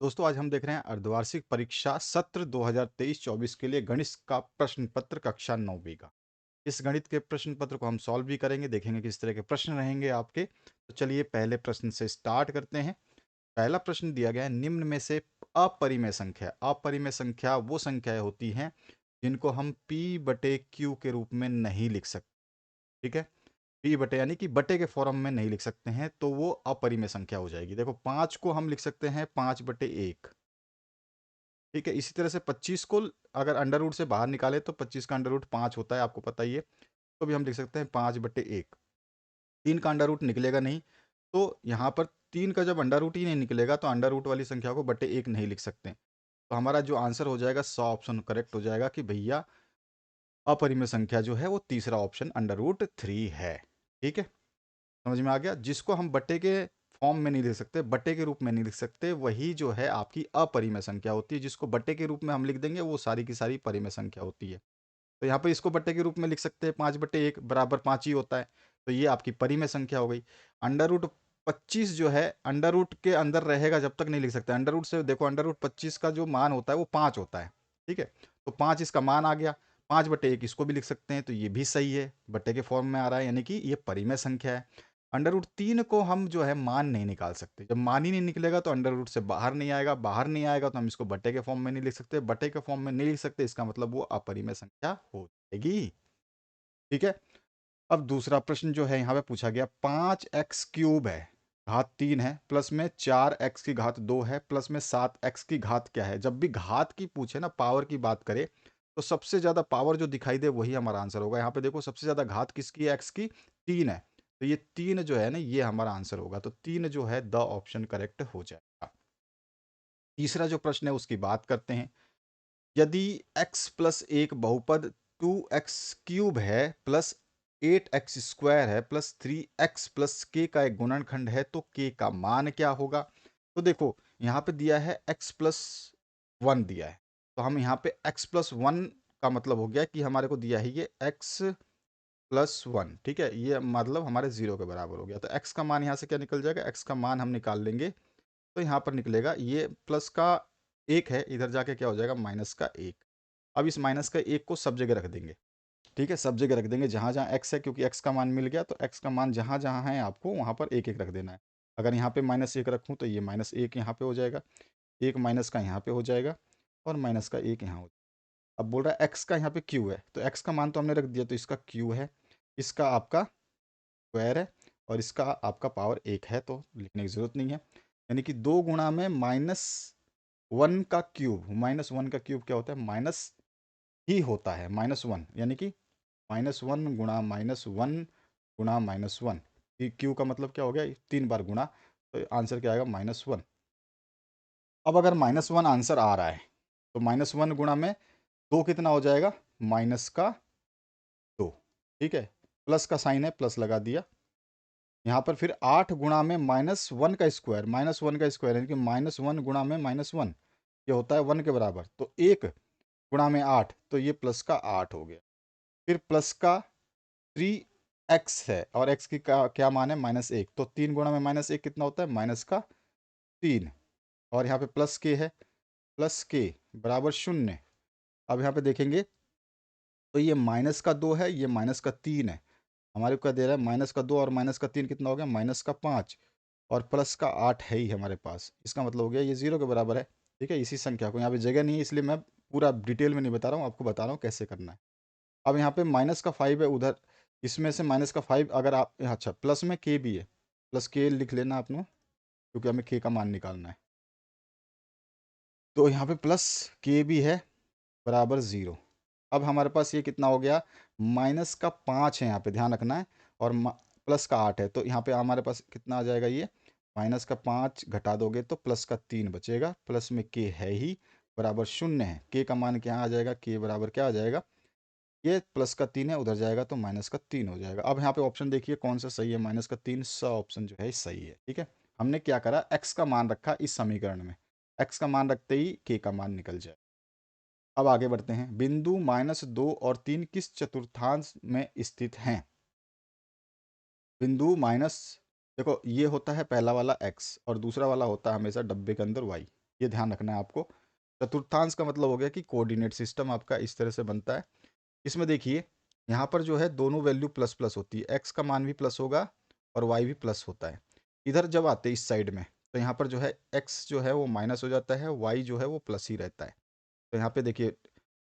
दोस्तों आज हम देख रहे हैं अर्धवार्षिक परीक्षा सत्र 2023-24 के लिए गणित का प्रश्न पत्र कक्षा 9वीं का। इस गणित के प्रश्न पत्र को हम सॉल्व भी करेंगे, देखेंगे किस तरह के प्रश्न रहेंगे आपके। तो चलिए पहले प्रश्न से स्टार्ट करते हैं। पहला प्रश्न दिया गया है, निम्न में से अपरिमेय संख्या वो संख्याएं होती हैं जिनको हम p बटे q के रूप में नहीं लिख सकते। ठीक है, p बटे यानी कि बटे के फॉर्म में नहीं लिख सकते हैं, तो वो अपरिमेय संख्या हो जाएगी। देखो 5 को हम लिख सकते हैं 5/1। ठीक है, इसी तरह से 25 को अगर अंडर रूट से बाहर निकाले तो 25 का अंडर रूट 5 होता है, आपको पता ही है। तो भी हम लिख सकते हैं 5/1। 3 का अंडर रूट निकलेगा नहीं, तो यहाँ पर 3 का जब अंडर रूट ही नहीं निकलेगा तो अंडर रूट वाली संख्या को बटे 1 नहीं लिख सकते। तो हमारा जो आंसर हो जाएगा 100 ऑप्शन करेक्ट हो जाएगा कि भैया अपरिमेय संख्या जो है वो तीसरा ऑप्शन अंडर रूट 3 है। ठीक है, समझ में आ गया। जिसको हम बटे के फॉर्म में नहीं लिख सकते, बटे के रूप में नहीं लिख सकते, वही जो है आपकी अपरिमेय संख्या होती है। जिसको बटे के रूप में हम लिख देंगे वो सारी की सारी परिमेय संख्या होती है। तो यहाँ पर इसको बटे के रूप में लिख सकते हैं, 5/1 बराबर 5 ही होता है। तो ये आपकी परिमेय संख्या हो गई। अंडर रूट 25 जो है अंडर रूट के अंदर रहेगा जब तक नहीं लिख सकते। अंडर रूट से देखो, अंडर रूट 25 का जो मान होता है वो 5 होता है। ठीक है, तो 5 इसका मान आ गया। 5/1 इसको भी लिख सकते हैं, तो ये भी सही है, बटे के फॉर्म में आ रहा है, यानी कि ये परिमेय संख्या है। अंडर रूट 3 को हम जो है मान नहीं निकाल सकते। जब मान ही नहीं निकलेगा तो अंडर रूट से बाहर नहीं आएगा, बाहर नहीं आएगा तो हम इसको बटे के फॉर्म में नहीं लिख सकते, बटे के फॉर्म में नहीं लिख सकते, इसका मतलब वो अपरिमेय संख्या हो जाएगी। ठीक है, अब दूसरा प्रश्न जो है यहाँ पे पूछा गया, 5x³ है, घात 3 है, प्लस में 4x⁻² है, प्लस में 7x⁻? क्या है। जब भी घात की पूछे ना, पावर की बात करे, तो सबसे ज्यादा पावर जो दिखाई दे वही हमारा आंसर होगा। यहाँ पे देखो सबसे ज्यादा घात किसकी है, x की, 3 है, तो ये 3 जो है ना ये हमारा आंसर होगा। तो 3 जो है द ऑप्शन करेक्ट हो जाएगा। तीसरा जो प्रश्न है उसकी बात करते हैं। यदि x+1 बहुपद 2x³ है, प्लस 8x² है, प्लस 3x+k का एक गुणनखंड है, तो k का मान क्या होगा। तो देखो यहाँ पे दिया है x+1 दिया है, तो हम यहाँ पे x+1 का मतलब हो गया कि हमारे को दिया है ये x+1। ठीक है, ये मतलब हमारे 0 के बराबर हो गया। तो x का मान यहाँ से क्या निकल जाएगा, x का मान हम निकाल लेंगे, तो यहाँ पर निकलेगा ये प्लस का 1 है, इधर जाके क्या हो जाएगा, माइनस का 1। अब इस माइनस का 1 को सब जगह रख देंगे। ठीक है, सब जगह रख देंगे जहाँ जहाँ x है, क्योंकि x का मान मिल गया, तो x का मान जहाँ जहाँ है आपको वहाँ पर 1 1 रख देना है। अगर यहाँ पे -1 रखूँ तो ये -1 यहाँ पे हो जाएगा, 1 माइनस का यहाँ पे हो जाएगा, और माइनस का 1 यहाँ हो जाएगा। अब बोल रहा है x का यहाँ पे q है, तो x का मान तो हमने रख दिया, तो इसका q है, इसका आपका स्क्वायर है, और इसका आपका पावर 1 है, तो लिखने की ज़रूरत नहीं है। यानी कि 2 गुणा में -1 का क्यूब, -1 का क्यूब क्या होता है, माइनस ही होता है, -1, यानी कि -1 गुणा -1 गुणा -1। क्यू का मतलब क्या हो गया, 3 बार गुणा, तो आंसर क्या आएगा, -1। अब अगर -1 आंसर आ रहा है तो -1 गुणा में 2 कितना हो जाएगा, -2। ठीक है, प्लस का साइन है, प्लस लगा दिया। यहाँ पर फिर 8 गुणा में -1 का स्क्वायर, यानी कि -1 गुणा में -1, ये होता है 1 के बराबर, तो 1 गुणा में 8, तो ये प्लस का 8 हो गया। फिर प्लस का 3x है, और x की का क्या मान है, -1, तो 3 गुणा में -1 कितना होता है, माइनस का 3, और यहाँ पे प्लस के है, प्लस के बराबर 0। अब यहाँ पे देखेंगे तो ये -2 है, ये -3 है। हमारे को क्या दे रहा है, -2 और -3 कितना हो गया, -5, और प्लस का 8 है ही हमारे पास। इसका मतलब हो गया ये 0 के बराबर है। ठीक है, इसी संख्या को, यहाँ पे जगह नहीं है इसलिए मैं पूरा डिटेल में नहीं बता रहा हूँ, आपको बता रहा हूँ कैसे करना है। अब यहाँ पे -5 है उधर, इसमें से -5 अगर आप, अच्छा प्लस में के भी है, प्लस के लिख लेना आपने, क्योंकि हमें के का मान निकालना है। तो यहाँ पे प्लस के भी है, बराबर 0। अब हमारे पास ये कितना हो गया, -5 है, यहाँ पे ध्यान रखना है, और प्लस का 8 है, तो यहाँ पे हमारे पास कितना आ जाएगा, ये -5 घटा दोगे तो प्लस का 3 बचेगा, प्लस में के है ही, बराबर 0 है। के का मान क्या आ जाएगा, के बराबर क्या आ जाएगा, ये प्लस का 3 है, उधर जाएगा तो -3 हो जाएगा। अब यहाँ पे ऑप्शन देखिए कौन सा सही है, -3, ऑप्शन जो है सही है। ठीक है, हमने क्या करा, x का मान रखा इस समीकरण में, x का मान रखते ही k का मान निकल जाए। अब आगे बढ़ते हैं, बिंदु -2 और 3 किस चतुर्थांश में स्थित हैं। बिंदु माइनस, देखो ये होता है पहला वाला x, और दूसरा वाला होता है हमेशा डब्बे के अंदर y। ये ध्यान रखना है आपको। चतुर्थांश का मतलब हो गया कि कोऑर्डिनेट सिस्टम आपका इस तरह से बनता है। इसमें देखिए यहाँ पर जो है दोनों वैल्यू प्लस प्लस होती है, एक्स का मान भी प्लस होगा और वाई भी प्लस होता है। इधर जब आते हैं इस साइड में तो यहाँ पर जो है एक्स जो है वो माइनस हो जाता है, वाई जो है वो प्लस ही रहता है। तो यहाँ पे देखिए,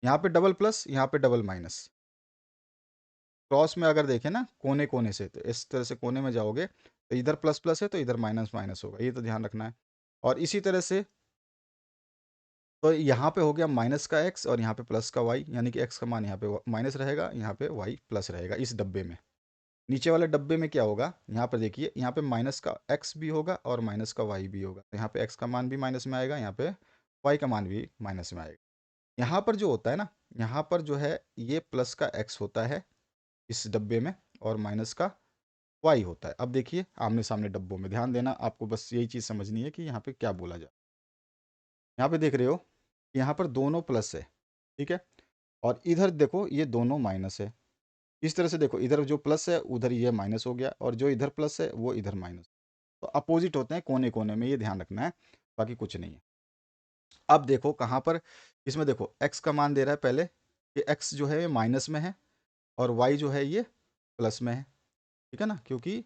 यहाँ पे डबल प्लस, यहाँ पे डबल माइनस। क्रॉस में अगर देखें ना कोने कोने से, तो इस तरह से कोने में जाओगे तो इधर प्लस प्लस है तो इधर माइनस माइनस होगा, ये तो ध्यान रखना है। और इसी तरह से तो यहाँ पे हो गया माइनस का एक्स और यहाँ पे प्लस का वाई, यानी कि एक्स का मान यहाँ पे माइनस रहेगा, यहाँ पे वाई प्लस रहेगा इस डब्बे में। नीचे वाले डब्बे में क्या होगा, यहाँ पर देखिए, यहाँ पे माइनस का एक्स भी होगा और माइनस का वाई भी होगा। तो यहाँ पे एक्स का मान भी माइनस में आएगा, यहाँ पे वाई का मान भी माइनस में आएगा। यहाँ पर जो होता है ना, यहाँ पर जो है ये प्लस का एक्स होता है इस डब्बे में और माइनस का वाई होता है। अब देखिए आमने सामने डब्बों में ध्यान देना, आपको बस यही चीज़ समझनी है कि यहाँ पे क्या बोला जाए। यहाँ पे देख रहे हो यहाँ पर दोनों प्लस है, ठीक है, और इधर देखो ये दोनों माइनस है। इस तरह से देखो, इधर जो प्लस है उधर ये माइनस हो गया और जो इधर प्लस है वो इधर माइनस। तो अपोजिट होते हैं कोने कोने में, ये ध्यान रखना है, बाकी कुछ नहीं है। अब देखो कहाँ पर, इसमें देखो एक्स का मान दे रहा है पहले कि एक्स जो है ये माइनस में है और वाई जो है ये प्लस में है, ठीक है ना, क्योंकि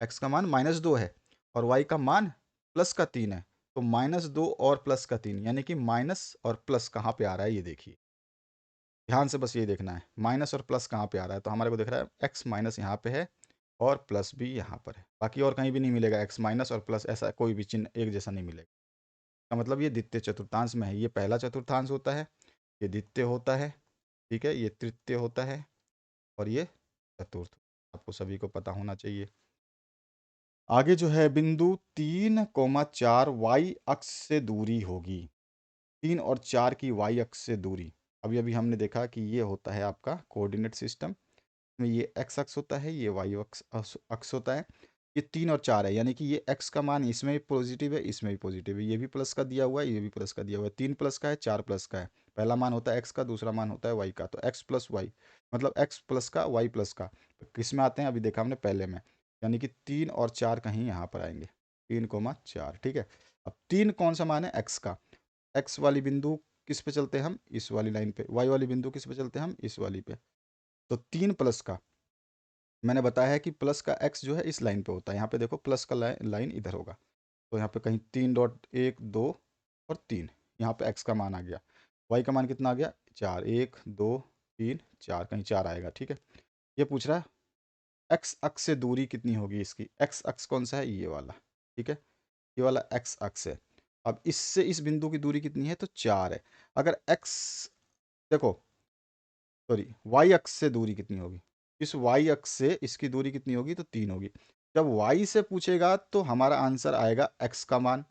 एक्स का मान -2 है और वाई का मान +3 है। तो -2 और +3 यानी कि माइनस और प्लस कहाँ पे आ रहा है ये देखिए, ध्यान से बस ये देखना है माइनस और प्लस कहाँ पे आ रहा है। तो हमारे को दिख रहा है एक्स माइनस यहाँ पे है और प्लस भी यहाँ पर है, बाकी और कहीं भी नहीं मिलेगा एक्स माइनस और प्लस, ऐसा कोई भी चिन्ह एक जैसा नहीं मिलेगा। का मतलब ये द्वितीय चतुर्थांश में है, ये पहला चतुर्थांश होता है, ये द्वितीय होता है, ठीक है, ये तृतीय होता है और ये चतुर्थ। आपको सभी को पता होना चाहिए। आगे जो है बिंदु 3,4 वाई अक्ष से दूरी होगी, 3 और 4 की वाई अक्ष से दूरी। अभी अभी हमने देखा कि ये होता है आपका कोऑर्डिनेट सिस्टम में, ये एक्स अक्ष होता है, ये वाई अक्ष अक्ष होता है। ये 3 और 4 है, यानी कि ये एक्स का मान इसमें भी पॉजिटिव है, इसमें भी पॉजिटिव है, ये भी प्लस का दिया हुआ है, ये भी प्लस का दिया हुआ है। 3 प्लस का है, 4 प्लस का है। पहला मान होता है एक्स का, दूसरा मान होता है वाई का। तो एक्स प्लस वाई मतलब एक्स प्लस का वाई प्लस का किस में आते हैं, अभी देखा हमने पहले में, यानी कि 3 और 4 कहीं यहाँ पर आएंगे, 3,4, ठीक है। अब 3 कौन सा मान है, एक्स का। एक्स वाली बिंदु किस पे चलते हैं हम, इस वाली लाइन पे। वाई वाली बिंदु किस पे चलते हैं हम, इस वाली पे। तो 3 प्लस का, मैंने बताया है कि प्लस का एक्स जो है इस लाइन पे होता है, यहाँ पे देखो प्लस का लाइन इधर होगा। तो यहाँ पे कहीं 3.1 2 और 3, यहाँ पे एक्स का मान आ गया। वाई का मान कितना आ गया, 4, 1 2 3 4, कहीं 4 आएगा, ठीक है। ये पूछ रहा है एक्स अक्ष से दूरी कितनी होगी इसकी। एक्स अक्ष कौन सा है, ये वाला, ठीक है, ये वाला एक्स अक्ष है। अब इससे इस बिंदु की दूरी कितनी है, तो 4 है। अगर एक्स, देखो सॉरी, वाई अक्ष से दूरी कितनी होगी, इस वाई अक्ष से इसकी दूरी कितनी होगी, तो 3 होगी। जब वाई से पूछेगा तो हमारा आंसर आएगा एक्स का मान,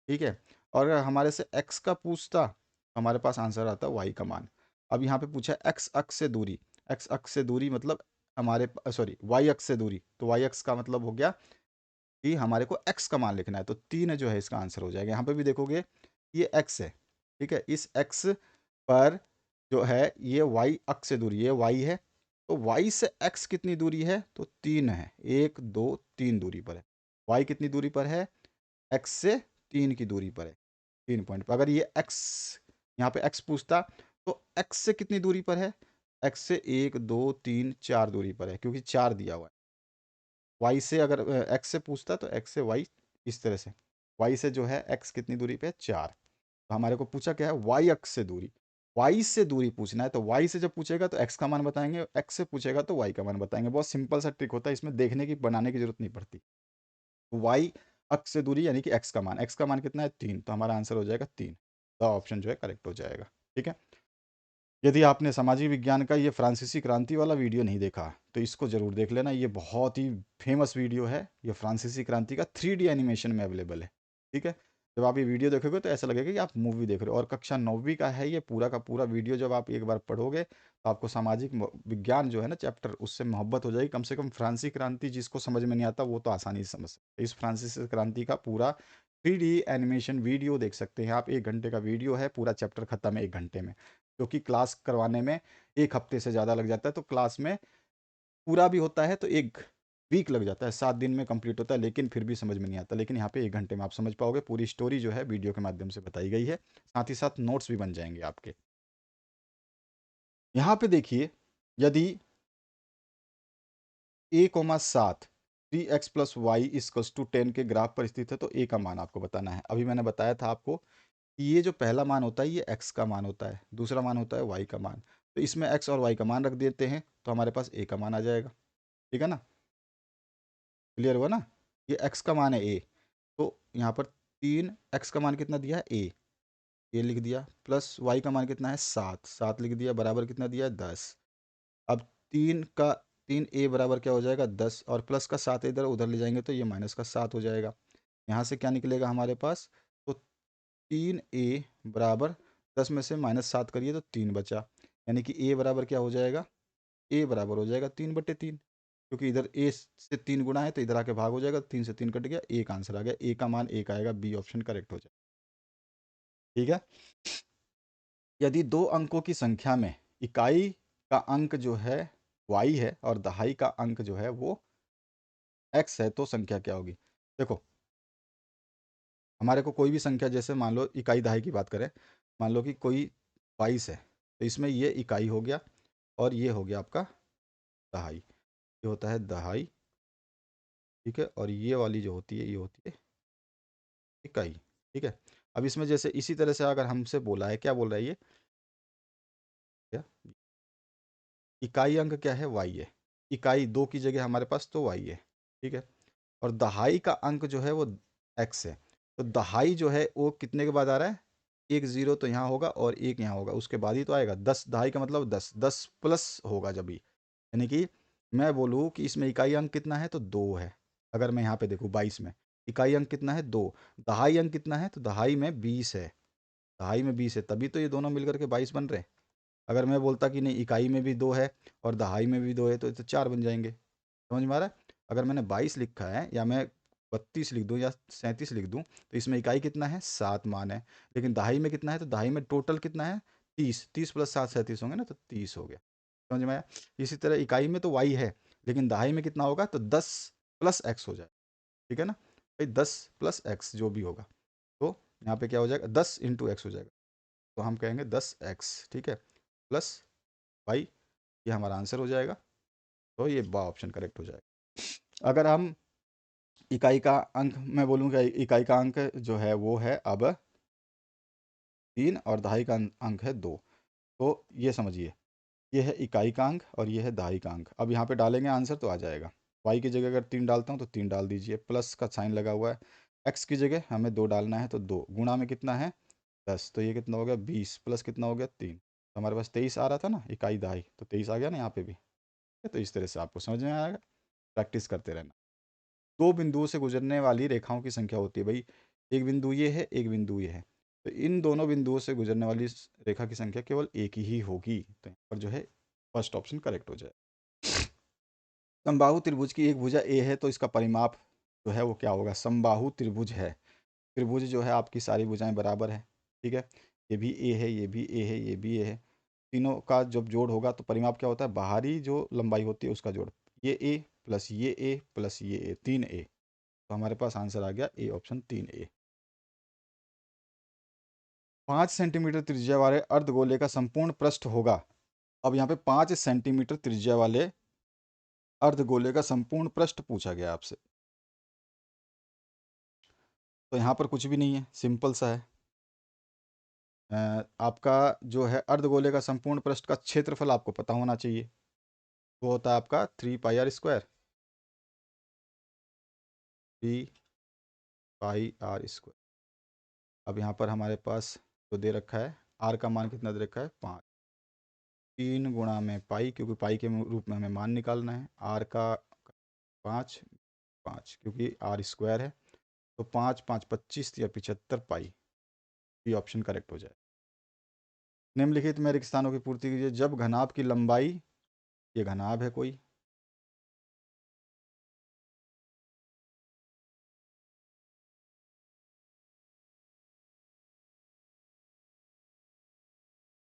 ठीक है। और अगर हमारे से एक्स का पूछता तो हमारे पास आंसर आता वाई का मान। अब यहाँ पे पूछा एक्स अक्ष से दूरी, एक्स अक्ष से दूरी मतलब हमारे सॉरी वाई अक्ष से दूरी, तो वाई अक्ष का मतलब हो गया कि हमारे को एक्स का मान लिखना है। तो 3 जो है इसका आंसर हो जाएगा। यहाँ पे भी देखोगे ये एक्स है, ठीक है, इस एक्स पर जो है ये वाई अक्ष से दूरी, ये वाई है। तो वाई से एक्स कितनी दूरी है, तो 3 है, 1 2 3 दूरी पर है। वाई कितनी दूरी पर है, एक्स से 3 की दूरी पर है, 3 पॉइंट पर। अगर ये एक्स, यहाँ पे एक्स पूछता तो एक्स से कितनी दूरी पर है, एक्स से 1 2 3 4 दूरी पर है, क्योंकि 4 दिया हुआ है। वाई से अगर एक्स से पूछता तो एक्स से वाई इस तरह से, वाई से जो है एक्स कितनी दूरी पे है, 4। तो हमारे को पूछा क्या है, वाई अक्ष से दूरी, वाई से दूरी पूछना है। तो वाई से जब पूछेगा तो एक्स का मान बताएंगे, एक्स से पूछेगा तो वाई का मान बताएंगे। बहुत सिंपल सा ट्रिक होता है, इसमें देखने की बनाने की जरूरत नहीं पड़ती। वाई अक्ष से दूरी यानी कि एक्स का मान, एक्स का मान कितना है, 3, तो हमारा आंसर हो जाएगा 3। तो ऑप्शन जो है करेक्ट हो जाएगा, ठीक है। यदि आपने सामाजिक विज्ञान का ये फ्रांसीसी क्रांति वाला वीडियो नहीं देखा तो इसको ज़रूर देख लेना, ये बहुत ही फेमस वीडियो है। ये फ्रांसीसी क्रांति का 3D एनिमेशन में अवेलेबल है, ठीक है। जब आप ये वीडियो देखोगे तो ऐसा लगेगा कि आप मूवी देख रहे हो। और कक्षा 9वीं का है ये पूरा का पूरा वीडियो। जब आप एक बार पढ़ोगे तो आपको सामाजिक विज्ञान जो है ना चैप्टर, उससे मोहब्बत हो जाएगी। कम से कम फ्रांसीसी क्रांति जिसको समझ में नहीं आता वो तो आसानी से समझ सकते। इस फ्रांसीसी क्रांति का पूरा 3D एनिमेशन वीडियो देख सकते हैं आप। 1 घंटे का वीडियो है, पूरा चैप्टर खत्म है 1 घंटे में, क्योंकि क्लास करवाने में 1 हफ्ते से ज़्यादा लग जाता है। तो क्लास में पूरा भी होता है तो एक वीक लग जाता है, 7 दिन में कंप्लीट होता है, लेकिन फिर भी समझ में नहीं आता। लेकिन यहाँ पे 1 घंटे में आप समझ पाओगे। पूरी स्टोरी जो है वीडियो के माध्यम से बताई गई है, साथ ही साथ नोट्स भी बन जाएंगे आपके। यहाँ पे देखिए, यदि a,7 3x plus Y equals to 10 के ग्राफ पर स्थित है, तो a का मान आपको बताना है। अभी मैंने बताया था आपको कि ये जो पहला मान होता है ये x का मान होता है, दूसरा मान होता है y का मान। तो इसमें x और y का मान रख देते हैं, तो हमारे पास a का मान आ जाएगा। ठीक है ना, क्लियर हुआ ना। ये x का मान है a, तो यहाँ पर 3x का मान कितना दिया है a, ये लिख दिया, प्लस y का मान कितना है 7, 7 लिख दिया, बराबर कितना दिया है 10। अब 3 a बराबर क्या हो जाएगा 10, और प्लस का 7 इधर उधर ले जाएंगे तो ये माइनस का 7 हो जाएगा। यहाँ से क्या निकलेगा हमारे पास, तो 3a बराबर 10 में से -7 करिए तो 3 बचा, यानी कि a बराबर क्या हो जाएगा, a बराबर हो जाएगा 3/3, क्योंकि इधर a से 3 गुना है तो इधर आके भाग हो जाएगा, 3 से 3 कट गया, एक आंसर आ गया, a का मान 1 आएगा, बी ऑप्शन करेक्ट हो जाएगा। ठीक है। यदि दो अंकों की संख्या में इकाई का अंक जो है y है और दहाई का अंक जो है वो x है, तो संख्या क्या होगी। देखो, हमारे को कोई भी संख्या, जैसे मान लो इकाई दहाई की बात करें, मान लो कि कोई 22 है, तो इसमें ये इकाई हो गया और ये हो गया आपका दहाई, ये होता है दहाई। ठीक है, और ये वाली जो होती है ये होती है इकाई। ठीक है। अब इसमें जैसे इसी तरह से अगर हमसे बोला है, क्या बोल रहा है ये, क्या इकाई अंक क्या है y है, इकाई 2 की जगह हमारे पास तो y है। ठीक है, और दहाई का अंक जो है वो x है, तो दहाई जो है वो कितने के बाद आ रहा है, एक जीरो तो यहाँ होगा और एक यहाँ होगा, उसके बाद ही तो आएगा 10, दहाई का मतलब 10, 10 प्लस होगा जब भी, यानी कि मैं बोलूँ कि इसमें इकाई अंक कितना है तो 2 है। अगर मैं यहाँ पे देखूँ 22 में इकाई अंक कितना है 2, दहाई अंक कितना है तो दहाई में 20 है, दहाई में 20 है, तभी तो ये दोनों मिलकर के 22 बन रहे हैं। अगर मैं बोलता कि नहीं इकाई में भी 2 है और दहाई में भी 2 है, तो ये तो 4 बन जाएंगे। समझ में आ रहा है। अगर मैंने 22 लिखा है या मैं 32 लिख दूं या 37 लिख दूं, तो इसमें इकाई कितना है 7 मान है, लेकिन दहाई में कितना है, तो दहाई में टोटल कितना है 30, 30 प्लस 7 37 होंगे ना, तो 30 हो गया। समझ में आया। इसी तरह इकाई में तो वाई है, लेकिन दहाई में कितना होगा तो 10 प्लस एक्स हो जाए। ठीक है ना भाई, 10 प्लस एक्स जो भी होगा, तो यहाँ पे क्या हो जाएगा 10 इंटू एक्स हो जाएगा, तो हम कहेंगे 10x। ठीक है, प्लस वाई, ये हमारा आंसर हो जाएगा, तो ये बा ऑप्शन करेक्ट हो जाएगा। अगर हम इकाई का अंक, मैं बोलूँगा इकाई का अंक जो है वो है अब 3 और दहाई का अंक है 2, तो ये समझिए, ये है इकाई का अंक और ये है दहाई का अंक। अब यहाँ पे डालेंगे आंसर तो आ जाएगा, वाई की जगह अगर 3 डालता हूँ तो 3 डाल दीजिए, प्लस का साइन लगा हुआ है, एक्स की जगह हमें 2 डालना है तो 2 गुणा में कितना है 10, तो ये कितना हो गया 20, प्लस कितना हो गया 3, तो हमारे पास 23 आ रहा था ना, इकाई दहाई, तो 23 आ गया ना यहाँ पे भी। तो इस तरह से आपको समझ में आएगा, प्रैक्टिस करते रहना। दो बिंदुओं से गुजरने वाली रेखाओं की संख्या होती है भाई, एक बिंदु ये है एक बिंदु ये है, तो इन दोनों बिंदुओं से गुजरने वाली रेखा की संख्या केवल एक ही होगी, तो यहाँ पर जो है फर्स्ट ऑप्शन करेक्ट हो जाए। समबाहु त्रिभुज की एक भुजा ए है, तो इसका परिमाप जो है वो क्या होगा, समबाहु त्रिभुज है, त्रिभुज जो है आपकी सारी भुजाएं बराबर है। ठीक है, ये भी ए है, ये भी ए है, ये भी ए है, तीनों का जब जोड़ होगा तो परिमाप क्या होता है, बाहरी जो लंबाई होती है उसका जोड़, ये ए प्लस ये ए प्लस ये ए, 3a, तो हमारे पास आंसर आ गया ए ऑप्शन 3a। 5 सेंटीमीटर त्रिज्या वाले अर्धगोले का संपूर्ण पृष्ठ होगा। अब यहाँ पे 5 सेंटीमीटर त्रिज्या वाले अर्धगोले का संपूर्ण पृष्ठ पूछा गया आपसे, तो यहाँ पर कुछ भी नहीं है, सिंपल सा है। आपका जो है अर्धगोले का संपूर्ण पृष्ठ का क्षेत्रफल आपको पता होना चाहिए, वो होता है आपका 3πr², 3πr²। अब यहाँ पर हमारे पास जो दे रखा है, आर का मान कितना दे रखा है 5, 3 गुणा में पाई, क्योंकि पाई के रूप में हमें मान निकालना है, आर का 5, 5 क्योंकि आर स्क्वायर है, तो 5 5 25 या 75 पाई, ये ऑप्शन करेक्ट हो जाए। निम्नलिखित में रिक्त स्थानों की पूर्ति कीजिए जब घनाभ की लंबाई, ये घनाभ है कोई,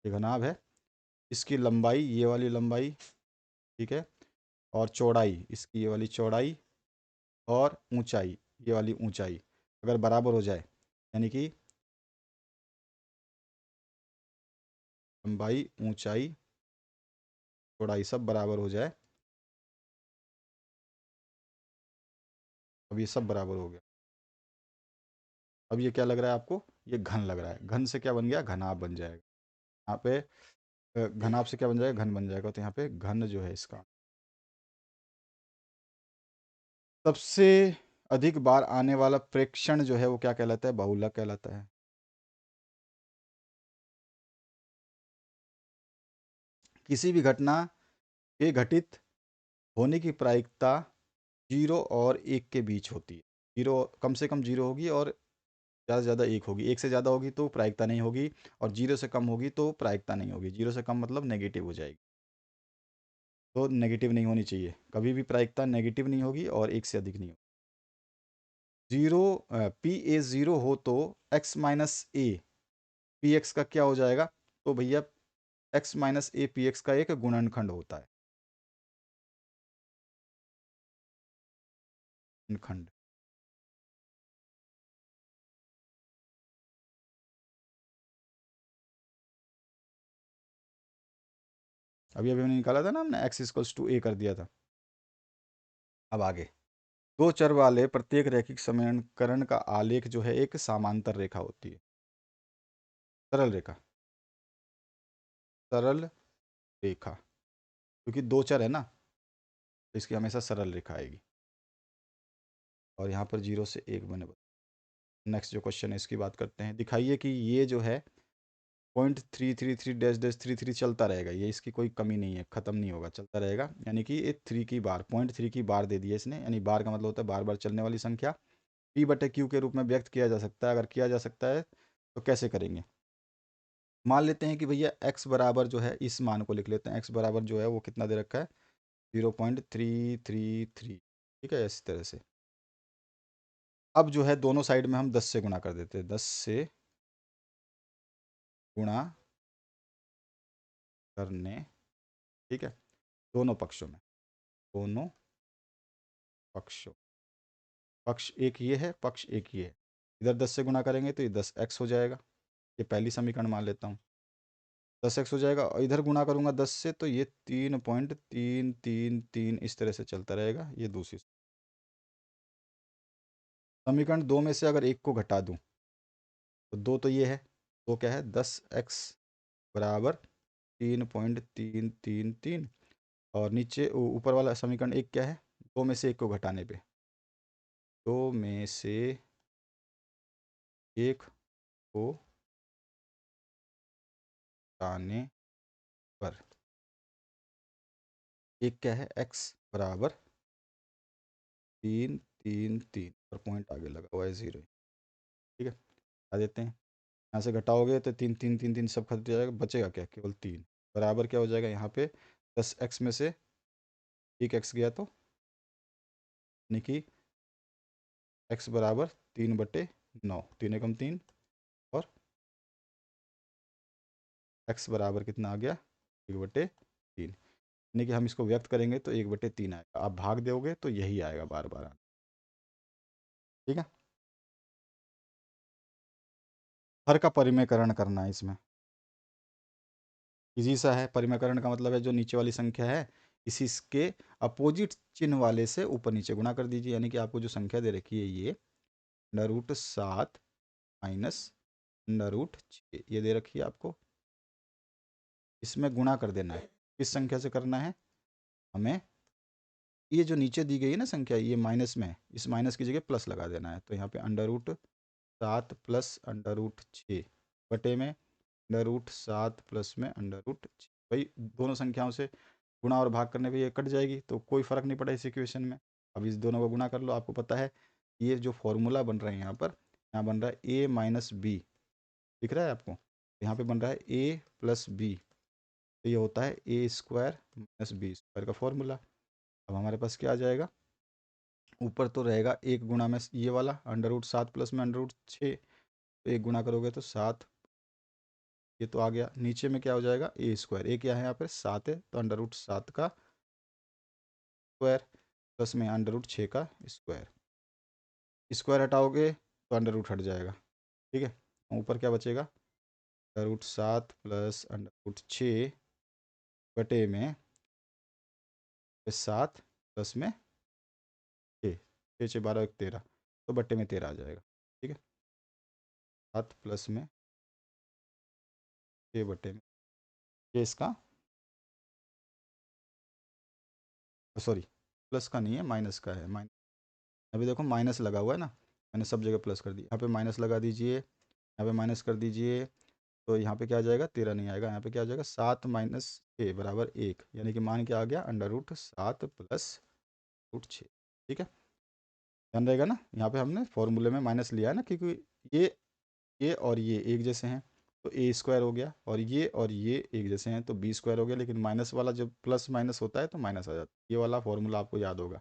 ये घनाभ है, इसकी लंबाई ये वाली लंबाई, ठीक है, और चौड़ाई, इसकी ये वाली चौड़ाई और ऊंचाई, ये वाली ऊंचाई अगर बराबर हो जाए, यानी कि लंबाई, ऊंचाई, चौड़ाई सब बराबर हो जाए, अब ये सब बराबर हो गया। अब ये क्या लग रहा है आपको? ये घन लग रहा है। घन से क्या बन गया? घनाभ बन जाएगा। यहाँ पे घनाभ से क्या बन जाएगा? घन बन जाएगा। तो यहाँ पे घन जो है इसका सबसे अधिक बार आने वाला प्रेक्षण जो है वो क्या कहलाता है? बहुलक कहलाता है। किसी भी घटना के घटित होने की प्रायिकता 0 और 1 के बीच होती है। 0 कम से कम 0 होगी और ज़्यादा से ज़्यादा 1 होगी। 1 से ज़्यादा होगी तो प्रायिकता नहीं होगी, और 0 से कम होगी तो प्रायिकता नहीं होगी। 0 से कम मतलब नेगेटिव हो जाएगी। तो नेगेटिव नहीं होनी चाहिए, कभी भी प्रायिकता नेगेटिव नहीं होगी और 1 से अधिक नहीं होगी। 0 पी ए 0 हो तो x minus A P x का क्या हो जाएगा? तो भैया x minus A P x का एक गुणनखंड होता है। गुणनखंड। अभी अभी हमने निकाला था ना, हमने x इक्वल्स टू ए कर दिया था। अब आगे, दो चर वाले प्रत्येक रैखिक समीकरण का आलेख जो है एक समांतर रेखा होती है। सरल रेखा, सरल रेखा, क्योंकि दो चर है ना, तो इसकी हमेशा सरल रेखा आएगी। और यहाँ पर 0 से 1 बने। नेक्स्ट जो क्वेश्चन है इसकी बात करते हैं। दिखाइए कि ये जो है 0.333 डैश डैश 33 चलता रहेगा। ये इसकी कोई कमी नहीं है, ख़त्म नहीं होगा, चलता रहेगा। यानी कि ये 3 की बार, 0.3 की बार दे दी है इसने। यानी बार का मतलब होता है बार बार चलने वाली संख्या। पी बटे क्यू के रूप में व्यक्त किया जा सकता है। अगर किया जा सकता है तो कैसे करेंगे? मान लेते हैं कि भैया x बराबर जो है, इस मान को लिख लेते हैं। x बराबर जो है वो कितना दे रखा है? 0.333। ठीक है, इस तरह से। अब जो है दोनों साइड में हम 10 से गुणा कर देते हैं। 10 से गुणा करने, ठीक है, दोनों पक्षों में, दोनों पक्षों, पक्ष एक ये है, पक्ष एक ये है। इधर 10 से गुणा करेंगे तो ये 10x हो जाएगा। ये पहली समीकरण मान लेता हूँ, 10x हो जाएगा। और इधर गुणा करूँगा 10 से तो ये 3.333 इस तरह से चलता रहेगा। ये दूसरी समीकरण। दो में से अगर एक को घटा दूँ तो दो तो ये है, तो क्या है? 10x बराबर 3.333। और नीचे ऊपर वाला समीकरण एक क्या है? दो में से एक को घटाने पे, दो में से एक को घटाने पर एक क्या है? x बराबर 333 और पॉइंट आगे लगा हुआ है 0। ठीक है, आ देते हैं। यहाँ से घटाओगे तो 3 3 3 3 सब खत्म हो जाएगा, बचेगा क्या? केवल 3। बराबर क्या हो जाएगा यहाँ पे? 10x में से एक x गया तो, यानी कि x बराबर 3/9, 3 एकम 3, और x बराबर कितना आ गया? 1/3। यानी कि हम इसको व्यक्त करेंगे तो 1/3 आएगा। आप भाग दोगे तो यही आएगा बार बार। ठीक है, हर का परिमेयकरण करना है इसमें। इजी सा है। परिमेयकरण का मतलब है जो नीचे वाली संख्या है इसी के अपोजिट चिन्ह वाले से ऊपर नीचे गुणा कर दीजिए। यानी कि आपको जो संख्या दे रखी है ये √7 माइनस √6 ये दे रखी है आपको, इसमें गुणा कर देना है। किस संख्या से करना है हमें? ये जो नीचे दी गई है ना संख्या, ये माइनस में है, इस माइनस की जगह प्लस लगा देना है। तो यहाँ पे √7 प्लस √6 बटे में √7 प्लस में √6। भाई दोनों संख्याओं से गुणा और भाग करने पे ये कट जाएगी तो कोई फ़र्क नहीं पड़ा इस इक्वेशन में। अब इस दोनों को गुणा कर लो। आपको पता है ये जो फॉर्मूला बन रहा है यहाँ पर, यहाँ बन रहा है a माइनस बी, दिख रहा है आपको? यहाँ पे बन रहा है a प्लस बी, तो ये होता है a square minus B square का फॉर्मूला। अब हमारे पास क्या आ जाएगा? ऊपर तो रहेगा एक गुणा में ये वाला √7 प्लस में √6, तो एक गुणा करोगे तो 7, ये तो आ गया। नीचे में क्या हो जाएगा? ए स्क्वायर, ए क्या है यहाँ पे? 7 है, तो √7 का स्क्वायर प्लस में अंडर रूट 6 का स्क्वायर। स्क्वायर हटाओगे तो अंडर रूट हट जाएगा, ठीक है। ऊपर क्या बचेगा, under root 7 plus under root 6 बटे में 7 प्लस में 6, 6 6 12 1 13, तो बटे में 13 आ जाएगा, ठीक है। 7 प्लस में 6 बटे में, ये इसका, सॉरी प्लस का नहीं है माइनस का है, माइनस। अभी देखो माइनस लगा हुआ है ना, मैंने सब जगह प्लस कर दिया, यहाँ पे माइनस लगा दीजिए, यहाँ पे माइनस कर दीजिए, तो यहाँ पे क्या आ जाएगा, 13 नहीं आएगा, यहाँ पे क्या आ जाएगा, 7 माइनस 6 बराबर 1, यानी कि मान क्या आ गया, अंडर रूट 7 प्लस रूट 6, ठीक है। ध्यान रहेगा ना, यहाँ पे हमने फॉर्मूले में माइनस लिया है ना, क्योंकि ये और ये एक जैसे हैं, तो ए स्क्वायर हो गया, और ये एक जैसे हैं तो बी स्क्वायर हो गया, लेकिन माइनस वाला जब प्लस माइनस होता है तो माइनस आ जाता है। ये वाला फॉर्मूला आपको याद होगा,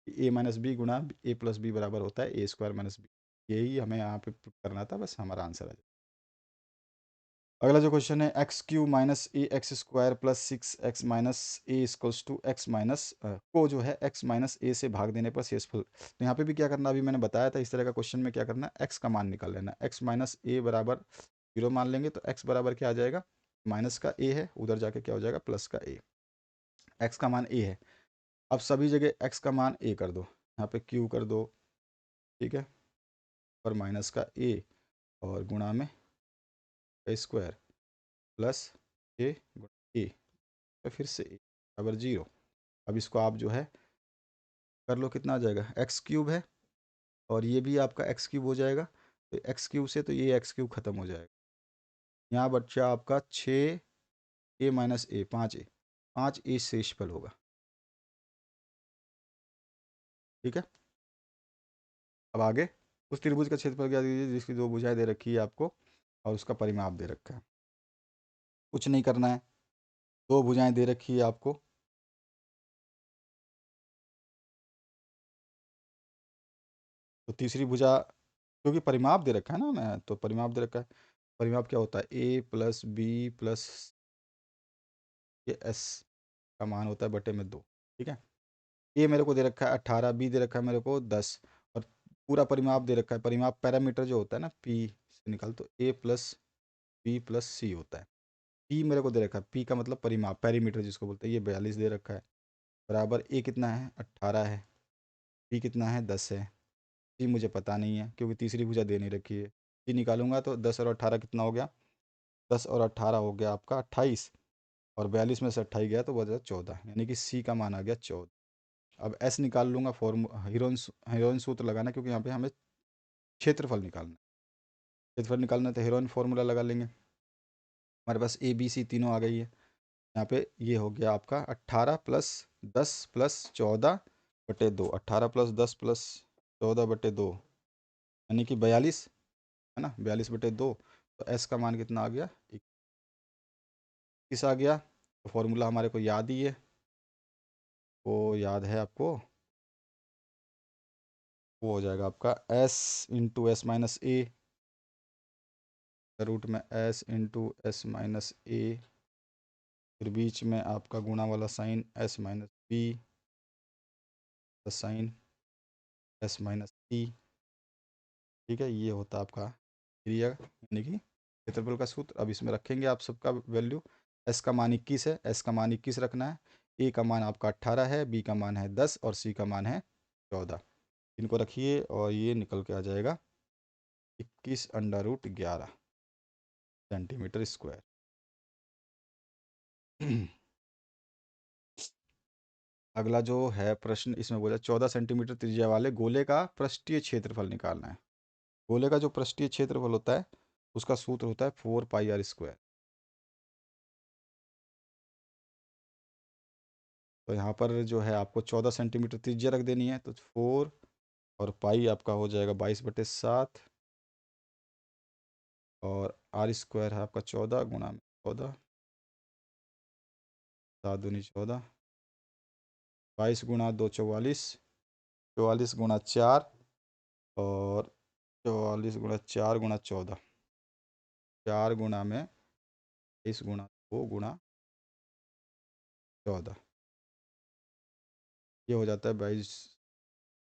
ए माइनस बी गुणा ए प्लस बी बराबर होता है ए स्क्वायर माइनस बी। यही हमें यहाँ पे पुट करना था, बस हमारा आंसर आ जाए। अगला जो क्वेश्चन है, X Q minus A X square plus 6 X minus A equals to X minus को जो है एक्स माइनस ए से भाग देने पर शेषफल। तो यहाँ पे भी क्या करना, अभी मैंने बताया था, इस तरह का क्वेश्चन में क्या करना, एक्स का मान निकाल लेना। एक्स माइनस ए बराबर 0 मान लेंगे, तो एक्स बराबर क्या आ जाएगा, माइनस का ए है, उधर जाके क्या हो जाएगा, प्लस का ए। एक्स का मान ए है, अब सभी जगह एक्स का मान ए कर दो, यहाँ पे क्यू कर दो, ठीक है, और माइनस का ए और गुणा में स्क्वायर प्लस ए गुणा ए, तो फिर से ए बराबर 0। अब इसको आप जो है कर लो, कितना आ जाएगा, एक्स क्यूब है, और ये भी आपका एक्स क्यूब हो जाएगा, तो एक्स क्यूब से तो ये एक्स क्यूब खत्म हो जाएगा। यहाँ बच्चा आपका 6 ए माइनस ए, 5 ए, 5 ए शेषफल होगा, ठीक है। अब आगे, उस त्रिभुज का क्षेत्रफल क्या दीजिए जिसकी दो भुजाएं दे रखी है आपको, और उसका परिमाप दे रखा है। कुछ नहीं करना है, दो भुजाएं दे रखी है आपको, तो तीसरी भुजा, क्योंकि परिमाप दे रखा है ना, मैं तो परिमाप दे रखा है। परिमाप क्या होता है, ए प्लस बी प्लस ये एस का मान होता है बटे में 2, ठीक है। ए मेरे को दे रखा है 18, बी दे रखा है मेरे को 10, और पूरा परिमाप दे रखा है। परिमाप पैरामीटर जो होता है ना, पी से निकाल, तो ए प्लस बी प्लस सी होता है। पी मेरे को दे रखा है, पी का मतलब परिमाप, पैरीमीटर जिसको बोलते हैं, ये 42 दे रखा है, बराबर ए कितना है, 18 है, बी कितना है, 10 है, सी मुझे पता नहीं है क्योंकि तीसरी भुजा दे नहीं रखी है। सी निकालूंगा तो 10 और 18 कितना हो गया, 10 और 18 हो गया आपका 28, और 42 में से 28 गया तो बचा 14, यानी कि सी का मान आ गया 14। अब एस निकाल लूंगा, फॉर्मू हीरोइन सूत्र लगाना, क्योंकि यहाँ पे हमें क्षेत्रफल निकालना है। क्षेत्रफल निकालना है तो हीरोइन फार्मूला लगा लेंगे। हमारे पास ए बी सी तीनों आ गई है, यहाँ पे ये हो गया आपका 18 प्लस 10 प्लस 14 बटे 2, 18 प्लस 10 प्लस 14 बटे 2, यानी कि 42, है ना, 42 बटे 2। तो एस का मान कितना आ गया, 21 आ गया। तो फॉर्मूला हमारे को याद ही है, वो याद है आपको, वो हो जाएगा आपका S into S minus A, root में S into S minus A, फिर बीच में आपका गुणा वाला sign S minus B, sign S minus C, ठीक है। ये होता आपका क्रिया, यानी कि क्षेत्रफल का सूत्र। अब इसमें रखेंगे आप सबका वैल्यू। एस का मान 21 है, एस का मान 21 रखना है, ए का मान आपका 18 है, बी का मान है 10, और सी का मान है 14। इनको रखिए और ये निकल के आ जाएगा 21√11 सेंटीमीटर स्क्वायर। अगला जो है प्रश्न, इसमें बोला 14 सेंटीमीटर त्रिज्या वाले गोले का पृष्ठीय क्षेत्रफल निकालना है। गोले का जो पृष्ठीय क्षेत्रफल होता है उसका सूत्र होता है 4πr²। तो यहाँ पर जो है आपको 14 सेंटीमीटर त्रिज्या रख देनी है, तो 4 और पाई आपका हो जाएगा 22/7, और r² है आपका 14 गुणा में 14, 7×2 = 14, 22 × 2 = 44, 44 गुणा 4, और 44 गुणा 4 गुणा 14, 4 गुणा में 22 गुणा 2 गुणा 14, ये हो जाता है 22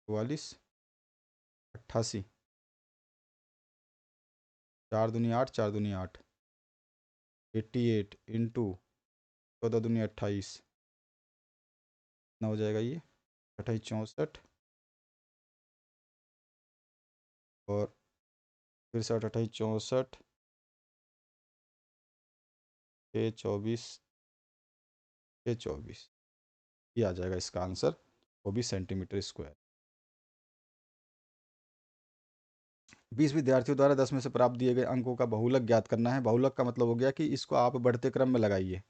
44 88। 4 दूनी 8, 4 दूनी 8, 88 इंटू 14 दूनी 28, कितना हो जाएगा ये? 28 64, और फिर से 28 64, 6 24, 6 24, ये आ जाएगा इसका आंसर, वो भी सेंटीमीटर स्क्वायर। 20 विद्यार्थियों द्वारा 10 में से प्राप्त दिए गए अंकों का बहुलक ज्ञात करना है। बहुलक का मतलब हो गया कि इसको आप बढ़ते क्रम में लगाइए।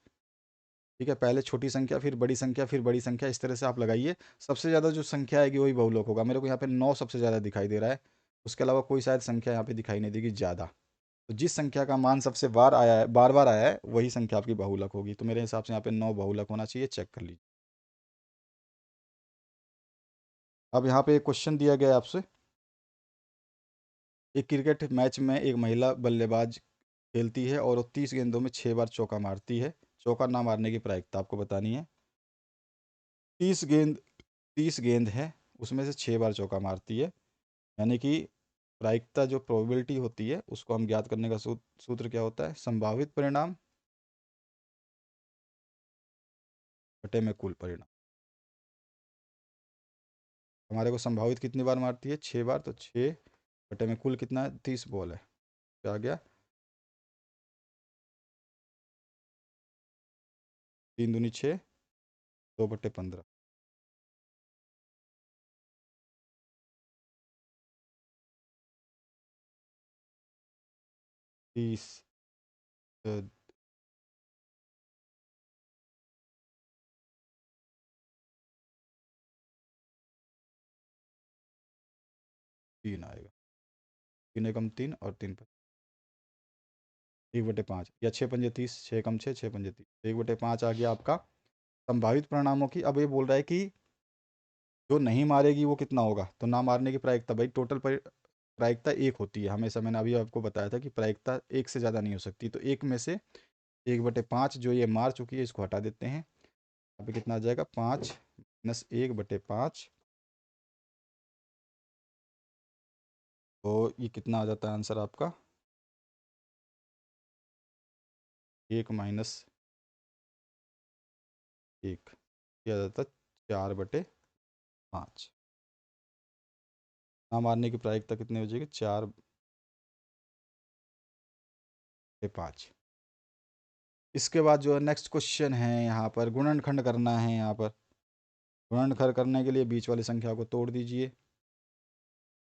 ठीक है, पहले छोटी संख्या, फिर बड़ी संख्या, फिर बड़ी संख्या, इस तरह से आप लगाइए। सबसे ज़्यादा जो संख्या आएगी वही बहुलक होगा। मेरे को यहाँ पे 9 सबसे ज़्यादा दिखाई दे रहा है, उसके अलावा कोई शायद संख्या यहाँ पे दिखाई नहीं देगी ज़्यादा। तो जिस संख्या का मान सबसे बार आया है, बार बार आया है, वही संख्या आपकी बहुलक होगी। तो मेरे हिसाब से यहाँ पे 9 बहुलक होना चाहिए, चेक कर लीजिए। अब यहाँ पे एक क्वेश्चन दिया गया है आपसे। एक क्रिकेट मैच में एक महिला बल्लेबाज खेलती है और वो 30 गेंदों में 6 बार चौका मारती है। चौका ना मारने की प्रायिकता आपको बतानी है। 30 गेंद, 30 गेंद है, उसमें से 6 बार चौका मारती है, यानी कि प्रायिकता जो प्रोबेबिलिटी होती है उसको हम ज्ञात करने का सूत्र क्या होता है? संभावित परिणाम बटे में कुल परिणाम। हमारे को संभावित कितनी बार मारती है? 6 बार, तो 6 बटे में कुल कितना है? 30 बॉल है, क्या आ गया? 3 दूनी 6, 2/15। 30, 3 आएगा। 3 एकम 3 और 1/5, या 6 पंजे 30, 6 एकम 6, 6 पंजे 30, 1/5 आ गया आपका संभावित परिणामों की। अब ये बोल रहा है कि जो नहीं मारेगी वो कितना होगा? तो ना मारने की प्रायिकता, भाई टोटल प्रायिकता 1 होती है हमेशा। मैंने अभी आपको बताया था कि प्रायिकता 1 से ज़्यादा नहीं हो सकती। तो 1 में से 1/5 जो ये मार चुकी है इसको हटा देते हैं। यहाँ पे कितना आ जाएगा? 5 - 1/5, तो ये कितना आ जाता है आंसर आपका? 1 - 1, ये आ जाता है 4/5। ना मारने की प्रायिकता कितनी हो जाएगी? 4/5। इसके बाद जो है नेक्स्ट क्वेश्चन है, यहाँ पर गुणनखंड करना है। यहाँ पर गुणनखंड करने के लिए बीच वाली संख्या को तोड़ दीजिए।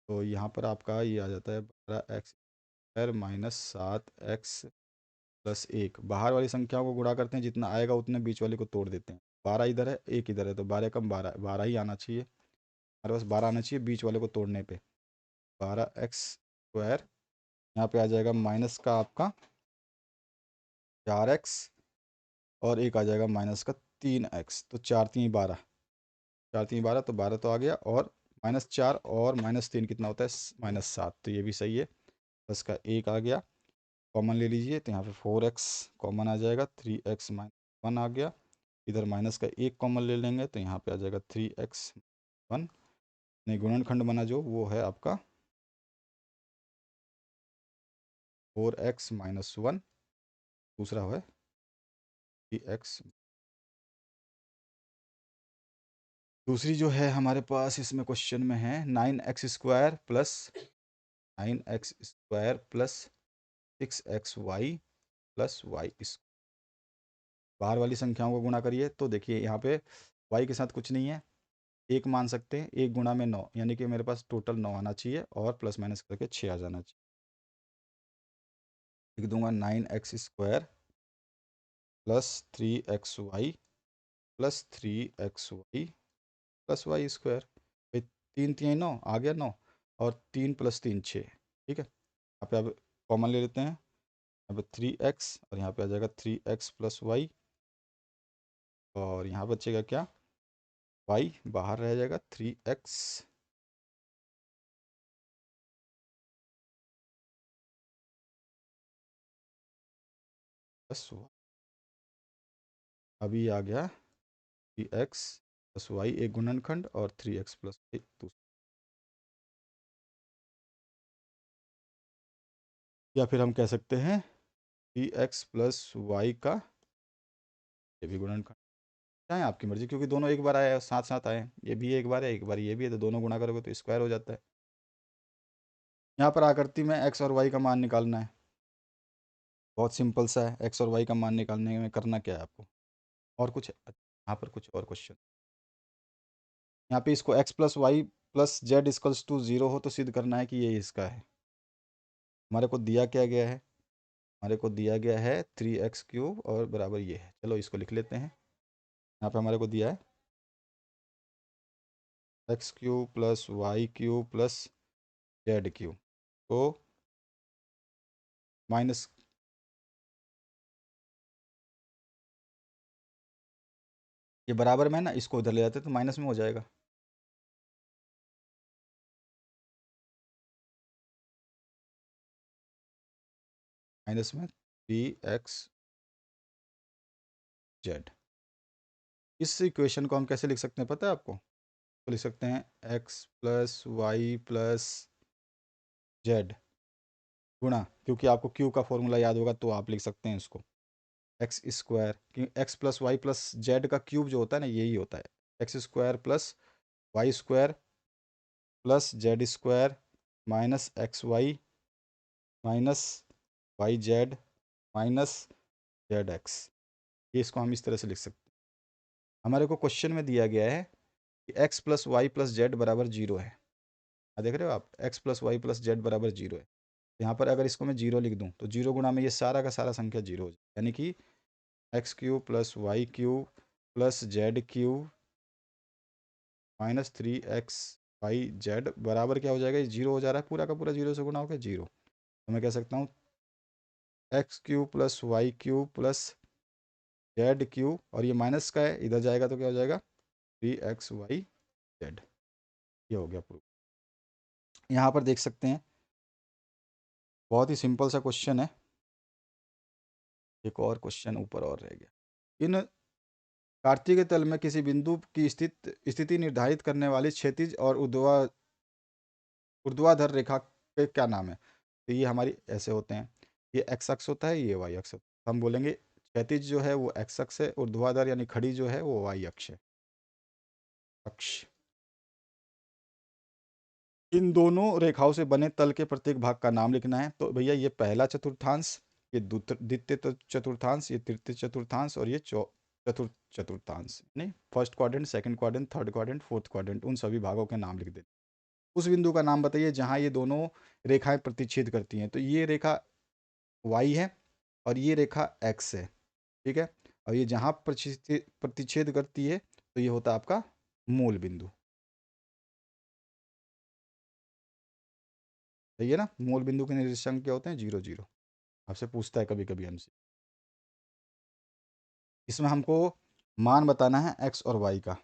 तो यहाँ पर आपका ये आ जाता है 12x² -7x+1। बाहर वाली संख्याओं को गुणा करते हैं, जितना आएगा उतने बीच वाले को तोड़ देते हैं। 12 इधर है, 1 इधर है, तो 12 कम 12, 12 ही आना चाहिए हमारे पास। 12 आना चाहिए बीच वाले को तोड़ने पे। 12x², यहाँ पे आ जाएगा माइनस का आपका 4x, और एक आ जाएगा माइनस का 3x। तो 4×3 = 12, 4×3 = 12, तो 12 तो आ गया, और -4 और -3 कितना होता है? -7, तो ये भी सही है। प्लस का 1 आ गया, कॉमन ले लीजिए, तो यहाँ पे 4x कॉमन आ जाएगा, 3x - 1 आ गया। इधर माइनस का 1 कॉमन ले लेंगे, तो यहाँ पे आ जाएगा 3x - 1। नहीं, गुणनखंड बना जो वो है आपका 4x - 1, दूसरा है 3x। दूसरी जो है हमारे पास इसमें क्वेश्चन में है 9x² + 6xy + y²। बाहर वाली संख्याओं को गुणा करिए, तो देखिए यहाँ पे y के साथ कुछ नहीं है, 1 मान सकते हैं। 1 गुणा में 9, यानी कि मेरे पास टोटल 9 आना चाहिए, और प्लस माइनस करके 6 आ जाना चाहिए। लिख दूंगा 9x² +3xy + 3xy + y²। भाई 3×3 = 9, आ गया 9, और 3 + 3 = 6। ठीक है, यहाँ पे अब कॉमन ले लेते हैं। यहाँ पे 3x, और यहाँ पे आ जाएगा 3x + y, और यहाँ बचेगा क्या? y बाहर रह जाएगा, 3x + y। अभी आ गया 3x प्लस वाई एक गुणनखंड और 3x प्लस वाई दूसरा। या फिर हम कह सकते हैं 3x प्लस वाई का ये भी गुणनखंड। चाहे आपकी मर्जी, क्योंकि दोनों एक बार आए हैं, साथ साथ आए हैं। ये भी एक बार है, एक बार ये भी है, तो दोनों गुणा करोगे तो स्क्वायर हो जाता है। यहाँ पर आकृति में एक्स और वाई का मान निकालना है। बहुत सिंपल सा है। एक्स और वाई का मान निकालने में करना क्या है आपको, और कुछ यहाँ पर कुछ और क्वेश्चन। यहाँ पे इसको X plus Y plus Z equals to 0 हो तो सिद्ध करना है कि ये इसका है। हमारे को दिया क्या गया है, हमारे को दिया गया है 3x³ और बराबर ये है। चलो इसको लिख लेते हैं। यहाँ पे हमारे को दिया है x³ plus y³ plus z³ तो माइनस, ये बराबर में है ना, इसको उधर ले जाते तो माइनस में हो जाएगा। माइनस में 3xz। इस इक्वेशन को हम कैसे लिख सकते हैं पता है आपको? तो लिख सकते हैं x plus Y plus Z गुणा, क्योंकि आपको q का फॉर्मूला याद होगा तो आप लिख सकते हैं इसको एक्स स्क्वायर, क्योंकि X plus Y plus Z का क्यूब जो होता है ना यही होता है X square plus Y square plus Z square minus X Y minus Y Z minus Z X. ये इसको हम इस तरह से लिख सकते हैं। हमारे को क्वेश्चन में दिया गया है कि X plus Y plus Z बराबर 0 है। देख रहे हो आप, X plus Y plus Z बराबर 0 है। यहाँ पर अगर इसको मैं 0 लिख दूँ तो 0 गुणा में ये सारा का सारा संख्या 0 हो जाए, यानी कि x³ plus y³ plus z³ minus 3xyz बराबर क्या हो जाएगा, ये 0 हो जा रहा है, पूरा का पूरा 0 से गुणा होकर 0। तो मैं कह सकता हूँ x³ plus y³ plus z³ और ये माइनस का है, इधर जाएगा तो क्या हो जाएगा 3xyz। ये हो गया प्रूफ। यहाँ पर देख सकते हैं बहुत ही सिंपल सा क्वेश्चन है। एक और क्वेश्चन ऊपर और रह गया। इन कार्तीय तल में किसी बिंदु की स्थिति निर्धारित करने वाली क्षैतिज और ऊर्ध्वाधर रेखा के क्या नाम है? तो ये हमारी ऐसे होते हैं, ये एक्स अक्ष होता है, ये वाई अक्ष होता है। हम बोलेंगे क्षैतिज जो है वो एक्स अक्ष है, ऊर्ध्वाधर यानी खड़ी जो है वो वाई अक्ष है। अक्ष। इन दोनों रेखाओं से बने तल के प्रत्येक भाग का नाम लिखना है। तो भैया ये पहला चतुर्थांश, ये द्वितीय चतुर्थांश, ये तृतीय चतुर्थांश और ये चतुर्थ चतुर्थांश, नहीं first quadrant, second quadrant, third quadrant, fourth quadrant, उन सभी भागों के नाम लिख देते। उस बिंदु का नाम बताइए जहां ये दोनों रेखाएं प्रतिच्छेद करती हैं। तो ये रेखा वाई है और ये रेखा एक्स है, ठीक है। और ये जहां प्रतिच्छेद करती है तो ये होता है आपका मूल बिंदु, सही है ना। मूल बिंदु के निर्देशांक क्या होते हैं, 0 0। आपसे पूछता है कभी कभी हमसे। इसमें हमको मान बताना है एक्स और वाई का,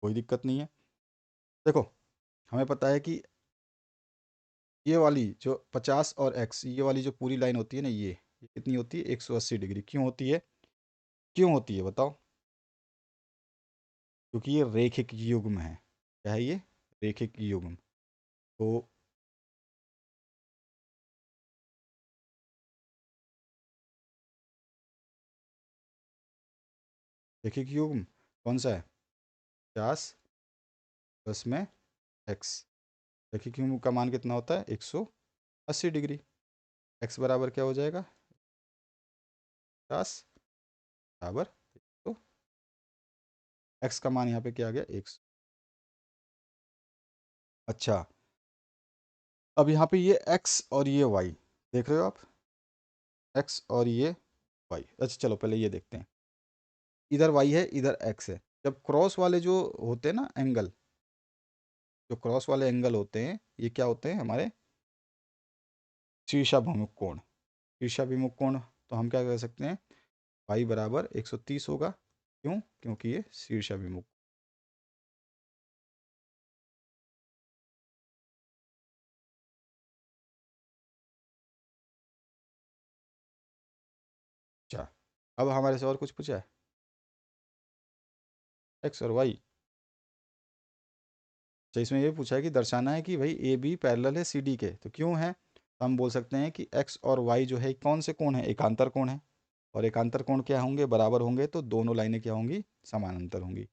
कोई दिक्कत नहीं है। देखो हमें पता है कि ये वाली जो 50 और एक्स, ये वाली जो पूरी लाइन होती है ना, ये कितनी होती है 180 डिग्री। क्यों होती है, क्यों होती है बताओ? क्योंकि ये रेखिक युग्म है। क्या है ये, रेखिक युग्म। तो रेखिक युग्म कौन सा है, 50 प्लस में एक्स। रेखिक युग्म का मान कितना होता है 180 डिग्री। एक्स बराबर क्या हो जाएगा 50 बराबर, तो एक्स का मान यहाँ पे क्या आ गया 100। अच्छा, अब यहाँ पे ये एक्स और ये वाई देख रहे हो आप, एक्स और ये वाई। अच्छा चलो पहले ये देखते हैं, इधर वाई है इधर एक्स है। जब क्रॉस वाले जो होते हैं ना एंगल, जो क्रॉस वाले एंगल होते हैं ये क्या होते हैं हमारे शीर्षाभिमुख कोण। शीर्षाभिमुख कोण तो हम क्या कर सकते हैं, वाई बराबर 130 होगा। क्यों, क्योंकि ये शीर्षाभिमुख। अच्छा, अब हमारे से और कुछ पूछा है, एक्स और वाई। तो इसमें ये पूछा है कि दर्शाना है कि भाई ए बी पैरेलल है सी डी के, तो क्यों है, तो हम बोल सकते हैं कि एक्स और वाई जो है कौन से कोण है, एकांतर कोण है। और एकांतर कोण क्या होंगे, बराबर होंगे, तो दोनों लाइनें क्या होंगी, समानांतर होंगी।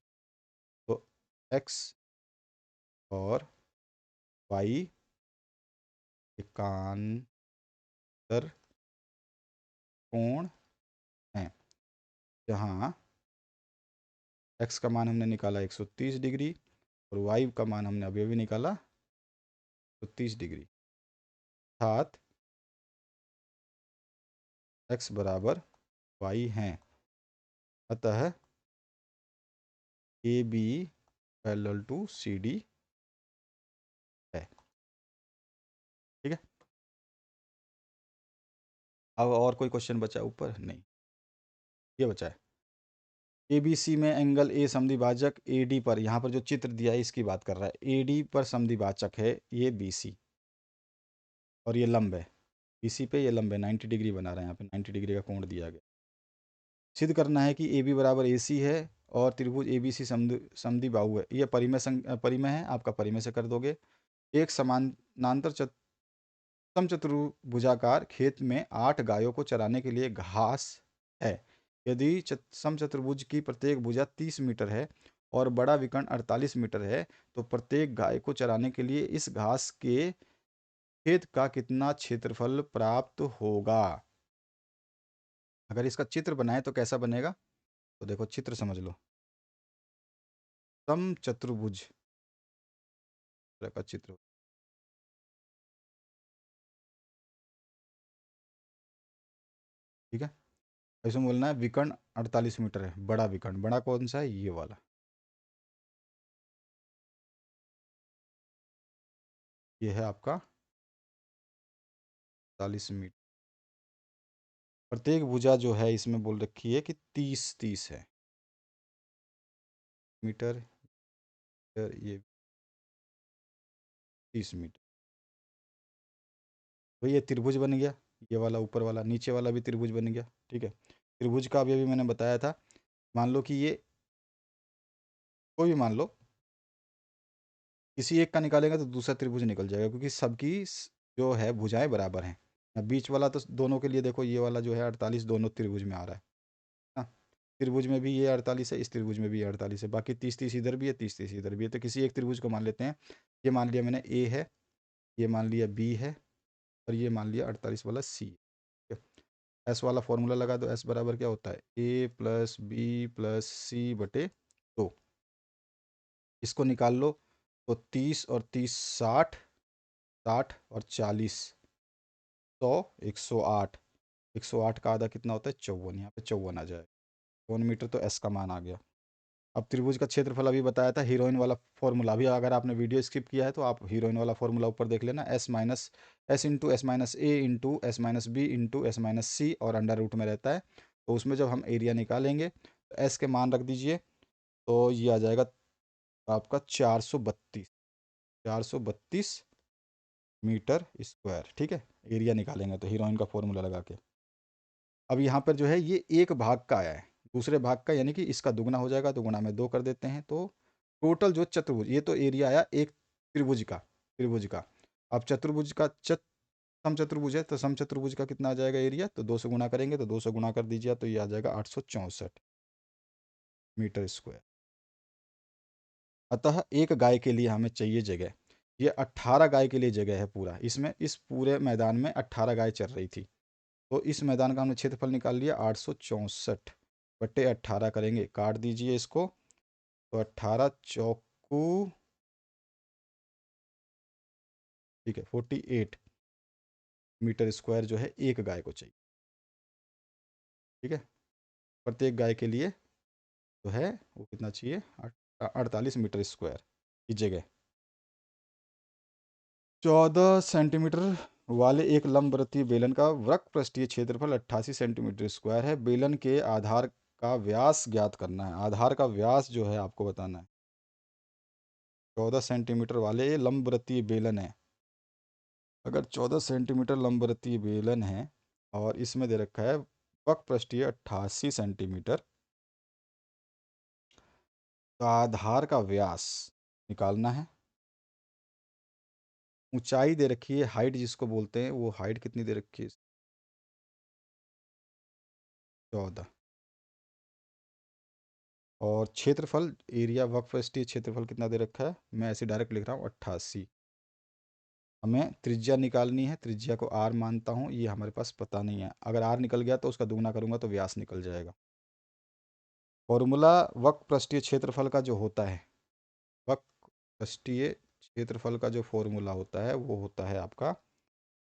तो एक्स और वाई एकांतर कोण है, जहाँ एक्स का मान हमने निकाला 130 डिग्री और वाई का मान हमने अभी अभी निकाला 130 डिग्री, अर्थात एक्स बराबर वाई हैं। अतः A B parallel to C D है। ठीक है, अब और कोई क्वेश्चन बचा ऊपर, नहीं, ये बचा है। ए बी सी में एंगल ए समद्विभाजक ए डी पर, यहाँ पर जो चित्र दिया है इसकी बात कर रहा है, ए डी पर समद्विभाजक है ये बी सी, और ये लंब है बी सी पे, ये लंब है 90 डिग्री बना रहे हैं यहाँ पे, 90 डिग्री का कोण दिया गया। सिद्ध करना है कि ए बी बराबर ए सी है और त्रिभुज ए बी सी समद्विबाहु है। ये परिमेय है, आपका परिमेय से कर दोगे। एक समानांतर समचतुर्भुजाकार खेत में 8 गायों को चराने के लिए घास है। यदि समचतुर्भुज की प्रत्येक भुजा 30 मीटर है और बड़ा विकर्ण 48 मीटर है, तो प्रत्येक गाय को चराने के लिए इस घास के खेत का कितना क्षेत्रफल प्राप्त होगा। अगर इसका चित्र बनाए तो कैसा बनेगा, तो देखो चित्र समझ लो, समचतुर्भुज का चित्र, ठीक है। इसमें बोलना है विकर्ण 48 मीटर है, बड़ा विकर्ण, बड़ा कौन सा है, ये वाला, ये है आपका 48 मीटर। प्रत्येक भुजा जो है इसमें बोल रखी है कि 30 30 है मीटर, ये 30 मीटर। तो ये त्रिभुज बन गया, ये वाला ऊपर वाला, नीचे वाला भी त्रिभुज बन गया। ठीक है, त्रिभुज का अभी अभी मैंने बताया था। मान लो कि ये कोई भी मान लो, किसी एक का निकालेगा तो दूसरा त्रिभुज निकल जाएगा, क्योंकि सबकी जो है भुजाएं बराबर हैं। अब बीच वाला तो दोनों के लिए देखो, ये वाला जो है 48 दोनों त्रिभुज में आ रहा है ना, त्रिभुज में भी ये 48 है, इस त्रिभुज में भी ये 48 है, बाकी 30 30 इधर भी है, 30 30 इधर भी है। तो किसी एक त्रिभुज को मान लेते हैं, ये मान लिया मैंने ए है, ये मान लिया बी है, और ये मान लिया 48 वाला सी। एस वाला फॉर्मूला लगा दो, एस बराबर क्या होता है, ए प्लस बी प्लस सी बटे 2। इसको निकाल लो, तो 30 और 30 60, 60 और 40 100, 108, 108 का आधा कितना होता है, 54, यहाँ पे 54 आ जाए, 54 मीटर, तो एस का मान आ गया। अब त्रिभुज का क्षेत्रफल अभी बताया था, हीरोइन वाला फॉर्मूला, अभी अगर आपने वीडियो स्किप किया है तो आप हीरोइन वाला फॉर्मूला ऊपर देख लेना, S into S minus A into S minus B into S minus C, और अंडर रूट में रहता है। तो उसमें जब हम एरिया निकालेंगे तो एस के मान रख दीजिए, तो ये आ जाएगा आपका 432 मीटर स्क्वायर। ठीक है, एरिया निकालेंगे तो हीरोइन का फॉर्मूला लगा के। अब यहाँ पर जो है ये एक भाग का आया है, दूसरे भाग का, यानी कि इसका दुगना हो जाएगा, तो गुणा में 2 कर देते हैं, तो टोटल जो चतुर्भुज, ये तो एरिया आया एक त्रिभुज का। अब चतुर्भुज का समचतुर्भुज है, तो समचतुर्भुज का कितना आ जाएगा एरिया, तो 2 से गुणा करेंगे, तो 2 से गुणा कर दीजिए, तो ये आ जाएगा 864 मीटर स्क्वायर। अतः एक गाय के लिए हमें चाहिए जगह, ये 18 गाय के लिए जगह है पूरा, इसमें इस पूरे मैदान में 18 गाय चल रही थी। तो इस मैदान का हमने क्षेत्रफल निकाल लिया, 864 बटे 18 करेंगे, काट दीजिए इसको, तो 18 चौकू, ठीक है, 48 मीटर स्क्वायर जो है एक गाय को चाहिए। ठीक है, प्रत्येक गाय के लिए जो है वो कितना चाहिए, 48 मीटर स्क्वायर की जगह। 14 सेंटीमीटर वाले एक लंबवृत्तीय बेलन का वक्र पृष्ठीय क्षेत्रफल 88 सेंटीमीटर स्क्वायर है। बेलन के आधार का व्यास ज्ञात करना है, आधार का व्यास जो है आपको बताना है। 14 सेंटीमीटर वाले लंबवृत्तीय बेलन है, अगर 14 सेंटीमीटर लंबवृत्तीय बेलन है और इसमें दे रखा है वक्रपृष्ठीय 88 सेंटीमीटर, तो आधार का व्यास निकालना है। ऊंचाई दे रखी है, हाइट जिसको बोलते हैं, वो हाइट कितनी दे रखी है? 14। और क्षेत्रफल, एरिया वक्रपृष्ठीय क्षेत्रफल कितना दे रखा है? मैं ऐसे डायरेक्ट लिख रहा हूँ 88। हमें त्रिज्या निकालनी है, त्रिज्या को आर मानता हूँ, ये हमारे पास पता नहीं है। अगर आर निकल गया तो उसका दुगना करूँगा तो व्यास निकल जाएगा। फॉर्मूला वक्रपृष्ठीय क्षेत्रफल का जो होता है, वक्रपृष्ठीय क्षेत्रफल का जो फॉर्मूला होता है वो होता है आपका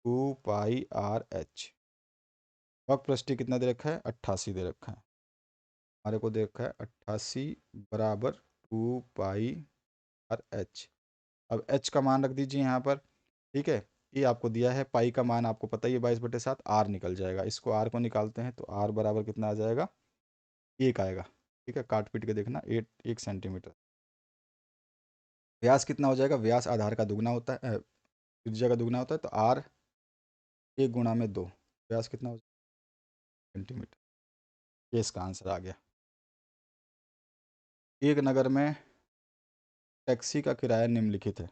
2πr/h। वक्रपृष्ठीय कितना दे रखा है? 88 दे रखा है हमारे को, दे रखा है 88 बराबर 2πr/h। अब h का मान रख दीजिए यहाँ पर, ठीक है। ये आपको दिया है, पाई का मान आपको पता ही है 22/7, आर निकल जाएगा। इसको आर को निकालते हैं तो आर बराबर कितना आ जाएगा? 1 आएगा। ठीक है, काट पीट के देखना, 1 सेंटीमीटर। व्यास कितना हो जाएगा? व्यास आधार का दुगना होता है, त्रिज्या का दुगना होता है, तो आर 1 × 2, व्यास कितना हो जाएगा? सेंटीमीटर। ये इसका आंसर आ गया। एक नगर में टैक्सी का किराया निम्नलिखित है।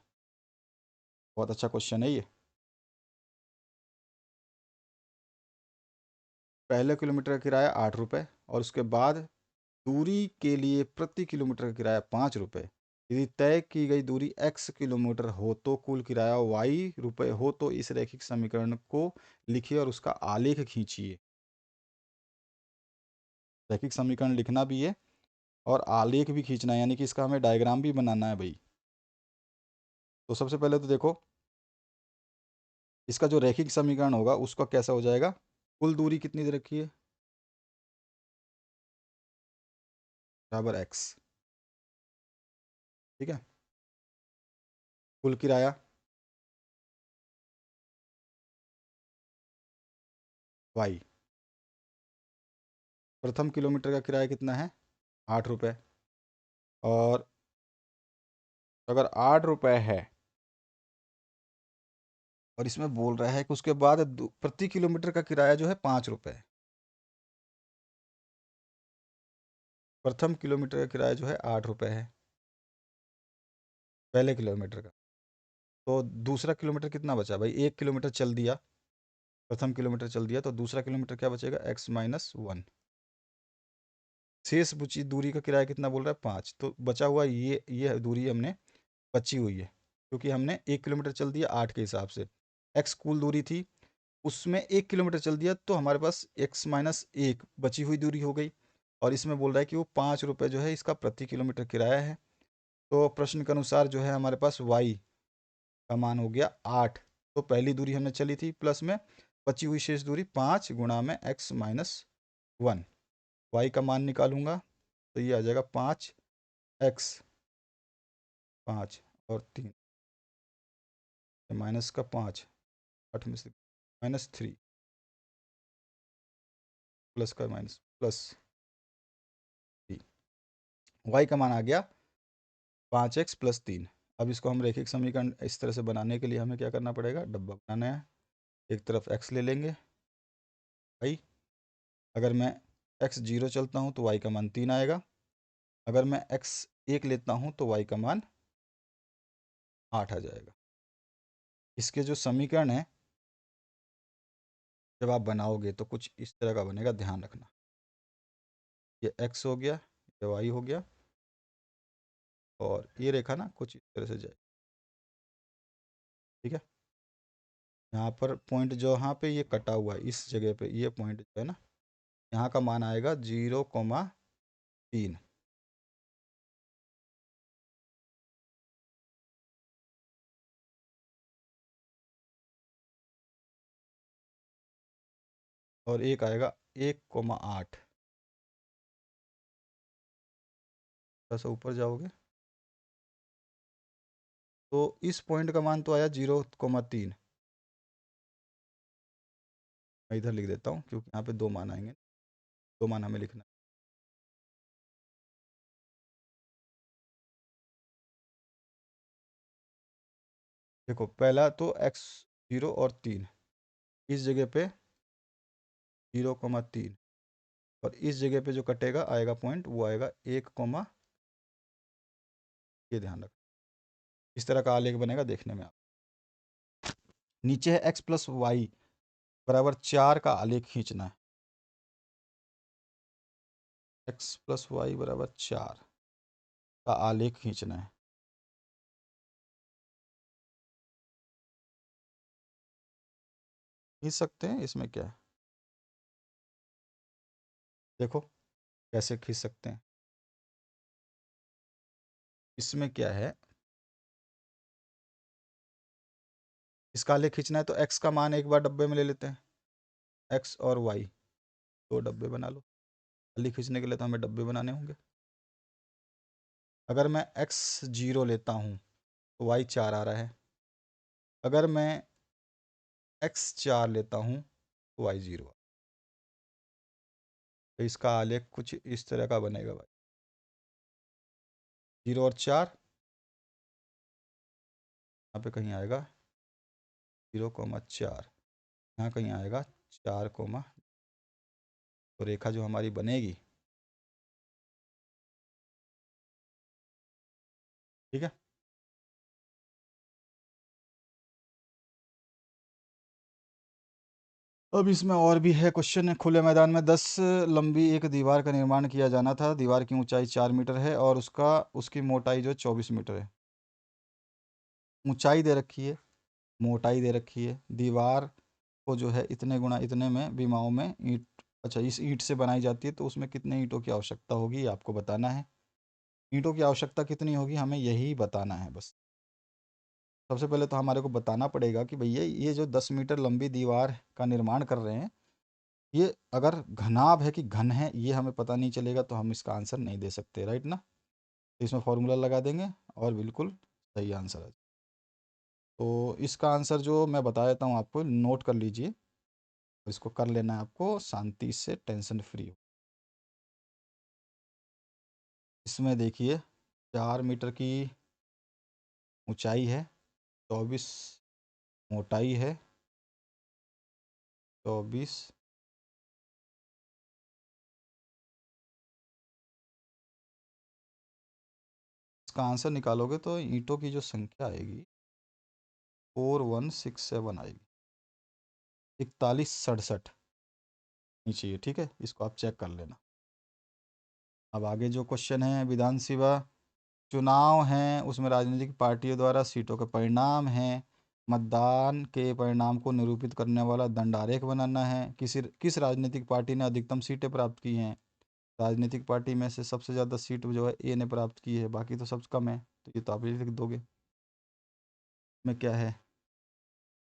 बहुत अच्छा क्वेश्चन है ये। पहले किलोमीटर का किराया 8 रुपये, और उसके बाद दूरी के लिए प्रति किलोमीटर का किराया 5 रुपये। यदि तय की गई दूरी x किलोमीटर हो तो कुल किराया y रुपये हो, तो इस रैखिक समीकरण को लिखिए और उसका आलेख खींचिए। रैखिक समीकरण लिखना भी है और आलेख भी खींचना है, यानी कि इसका हमें डायग्राम भी बनाना है भाई। तो सबसे पहले तो देखो, इसका जो रैखिक समीकरण होगा उसका कैसा हो जाएगा? कुल दूरी कितनी दे रखी है? बराबर x। ठीक है। कुल किराया y। प्रथम किलोमीटर का किराया कितना है? 8 रुपये। और अगर 8 रुपये है और इसमें बोल रहा है कि उसके बाद प्रति किलोमीटर का किराया जो है 5 रुपये है। प्रथम किलोमीटर का किराया जो है 8 रुपये है, पहले किलोमीटर का। तो दूसरा किलोमीटर कितना बचा भाई? 1 किलोमीटर चल दिया, प्रथम किलोमीटर चल दिया, तो दूसरा किलोमीटर क्या बचेगा? x-1। शेष बची दूरी का किराया कितना बोल रहा है? 5। तो बचा हुआ ये दूरी हमने बची हुई है, क्योंकि हमने 1 किलोमीटर चल दिया 8 के हिसाब से। x कुल दूरी थी, उसमें 1 किलोमीटर चल दिया तो हमारे पास x-1 बची हुई दूरी हो गई। और इसमें बोल रहा है कि वो 5 रुपये जो है इसका प्रति किलोमीटर किराया है। तो प्रश्न के अनुसार जो है हमारे पास y का मान हो गया 8। तो पहली दूरी हमने चली थी, प्लस में बची हुई शेष दूरी 5 गुणा में x-1। y का मान निकालूंगा तो ये आ जाएगा 5x, 5 और 3, माइनस का 5, 8 में से -3, प्लस का माइनस, +3। y का मान आ गया 5x + 3। अब इसको हम रैखिक समीकरण इस तरह से बनाने के लिए हमें क्या करना पड़ेगा? डब्बा बनाना है। एक तरफ x ले लेंगे भाई। अगर मैं x 0 चलता हूँ तो y का मान 3 आएगा। अगर मैं x 1 लेता हूँ तो y का मान 8 आ जाएगा। इसके जो समीकरण है जब आप बनाओगे तो कुछ इस तरह का बनेगा, ध्यान रखना। ये x हो गया, ये y हो गया, और ये रेखा ना कुछ इस तरह से जाए। ठीक है। यहाँ पर पॉइंट जो यहाँ पे ये कटा हुआ है, इस जगह पे ये पॉइंट जो है ना, यहाँ का मान आएगा 0,3। और एक आएगा 1,8। थोड़ा सा ऊपर जाओगे तो इस पॉइंट का मान तो आया 0,3। मैं इधर लिख देता हूँ क्योंकि यहाँ पे 2 मान आएंगे, 2 मान हमें लिखना है। देखो पहला तो x 0 और 3, इस जगह पे 0,3। और इस जगह पे जो कटेगा आएगा पॉइंट, वो आएगा 1, ये ध्यान रख। इस तरह का आलेख बनेगा देखने में। आप नीचे है x+y बराबर 4 का आलेख खींचना है। x+y बराबर 4 का आलेख खींचना है। खींच सकते हैं, इसमें क्या है, देखो कैसे खींच सकते हैं। इसमें क्या है, इसका आलेख खींचना है तो x का मान एक बार डब्बे में ले लेते हैं, x और y 2 डब्बे बना लो। आलेख खींचने के लिए तो हमें डब्बे बनाने होंगे। अगर मैं x0 लेता हूँ तो y 4 आ रहा है। अगर मैं x4 लेता हूँ तो y 0। तो इसका आलेख कुछ इस तरह का बनेगा भाई। 0 और 4 यहाँ पे कहीं आएगा, 0,4 यहाँ कहीं आएगा 4, तो रेखा जो हमारी बनेगी, ठीक है। अब इसमें और भी है क्वेश्चन है। खुले मैदान में 10 लंबी एक दीवार का निर्माण किया जाना था। दीवार की ऊंचाई 4 मीटर है और उसकी मोटाई जो 24 मीटर है। ऊंचाई दे रखी है, मोटाई दे रखी है। दीवार को जो है इतने गुणा इतने में विमाओं में ईंट, अच्छा इस ईंट से बनाई जाती है तो उसमें कितने ईंटों की आवश्यकता होगी, ये आपको बताना है। ईंटों की आवश्यकता कितनी होगी हमें यही बताना है बस। सबसे पहले तो हमारे को बताना पड़ेगा कि भैया ये जो 10 मीटर लंबी दीवार का निर्माण कर रहे हैं, ये अगर घनाभ है कि घन है ये हमें पता नहीं चलेगा तो हम इसका आंसर नहीं दे सकते, राइट ना। तो इसमें फॉर्मूला लगा देंगे और बिल्कुल सही आंसर है। तो इसका आंसर जो मैं बता देता हूँ आपको, नोट कर लीजिए। इसको कर लेना है आपको शांति से, टेंशन फ्री हो। इसमें देखिए 4 मीटर की ऊंचाई है, 24 मोटाई है, 24 इसका आंसर निकालोगे तो ईंटों की जो संख्या आएगी 4167 आएगी। 4167 नीचे है, ठीक है। इसको आप चेक कर लेना। अब आगे जो क्वेश्चन है, विधानसभा चुनाव हैं उसमें राजनीतिक पार्टियों द्वारा सीटों के परिणाम हैं। मतदान के परिणाम को निरूपित करने वाला दंड आरेख बनाना है। किस राजनीतिक पार्टी ने अधिकतम सीटें प्राप्त की हैं। राजनीतिक पार्टी में से सबसे ज़्यादा सीट जो है ए ने प्राप्त की है, बाकी तो सब कम है, तो ये तो आप ये लिख दोगे। में क्या है,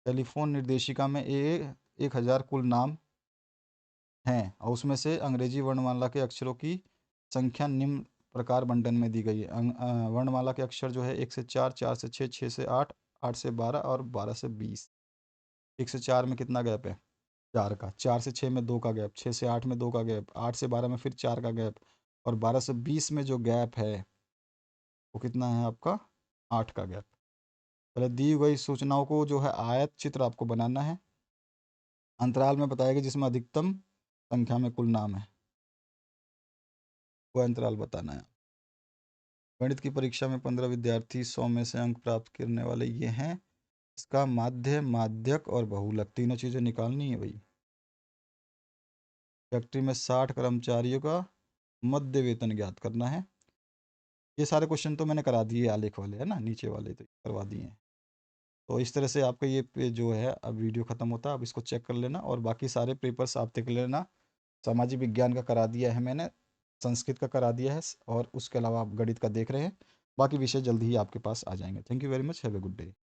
टेलीफोन निर्देशिका में 1000 कुल नाम हैं और उसमें से अंग्रेजी वर्णमाला के अक्षरों की संख्या निम्न प्रकार बंटन में दी गई है। वर्णमाला के अक्षर जो है 1 से 4, 4 से 6, 6 से 8, 8 से 12 और 12 से 20। 1 से 4 में कितना गैप है, 4 का। 4 से 6 में 2 का गैप, 6 से 8 में 2 का गैप, 8 से 12 में फिर 4 का गैप, और 12 से 20 में जो गैप है वो कितना है आपका, 8 का गैप। पहले दी गई सूचनाओं को जो है आयत चित्र आपको बनाना है। अंतराल में बताया गया जिसमें अधिकतम संख्या में कुल नाम है, वो अंतराल बताना है। गणित की परीक्षा में 15 विद्यार्थी 100 में से अंक प्राप्त करने वाले ये हैं। इसका माध्य, माध्यक और बहुलक तीनों चीज़ें निकालनी है भाई। फैक्ट्री में 60 कर्मचारियों का मध्य वेतन ज्ञात करना है। ये सारे क्वेश्चन तो मैंने करा दिए, आलेख वाले है ना, नीचे वाले तो करवा दिए हैं। तो इस तरह से आपका ये जो है अब वीडियो ख़त्म होता है। अब इसको चेक कर लेना और बाकी सारे पेपर्स आप देख लेना। सामाजिक विज्ञान का करा दिया है मैंने, संस्कृत का करा दिया है, और उसके अलावा आप गणित का देख रहे हैं। बाकी विषय जल्दी ही आपके पास आ जाएंगे। Thank you very much, have a good day.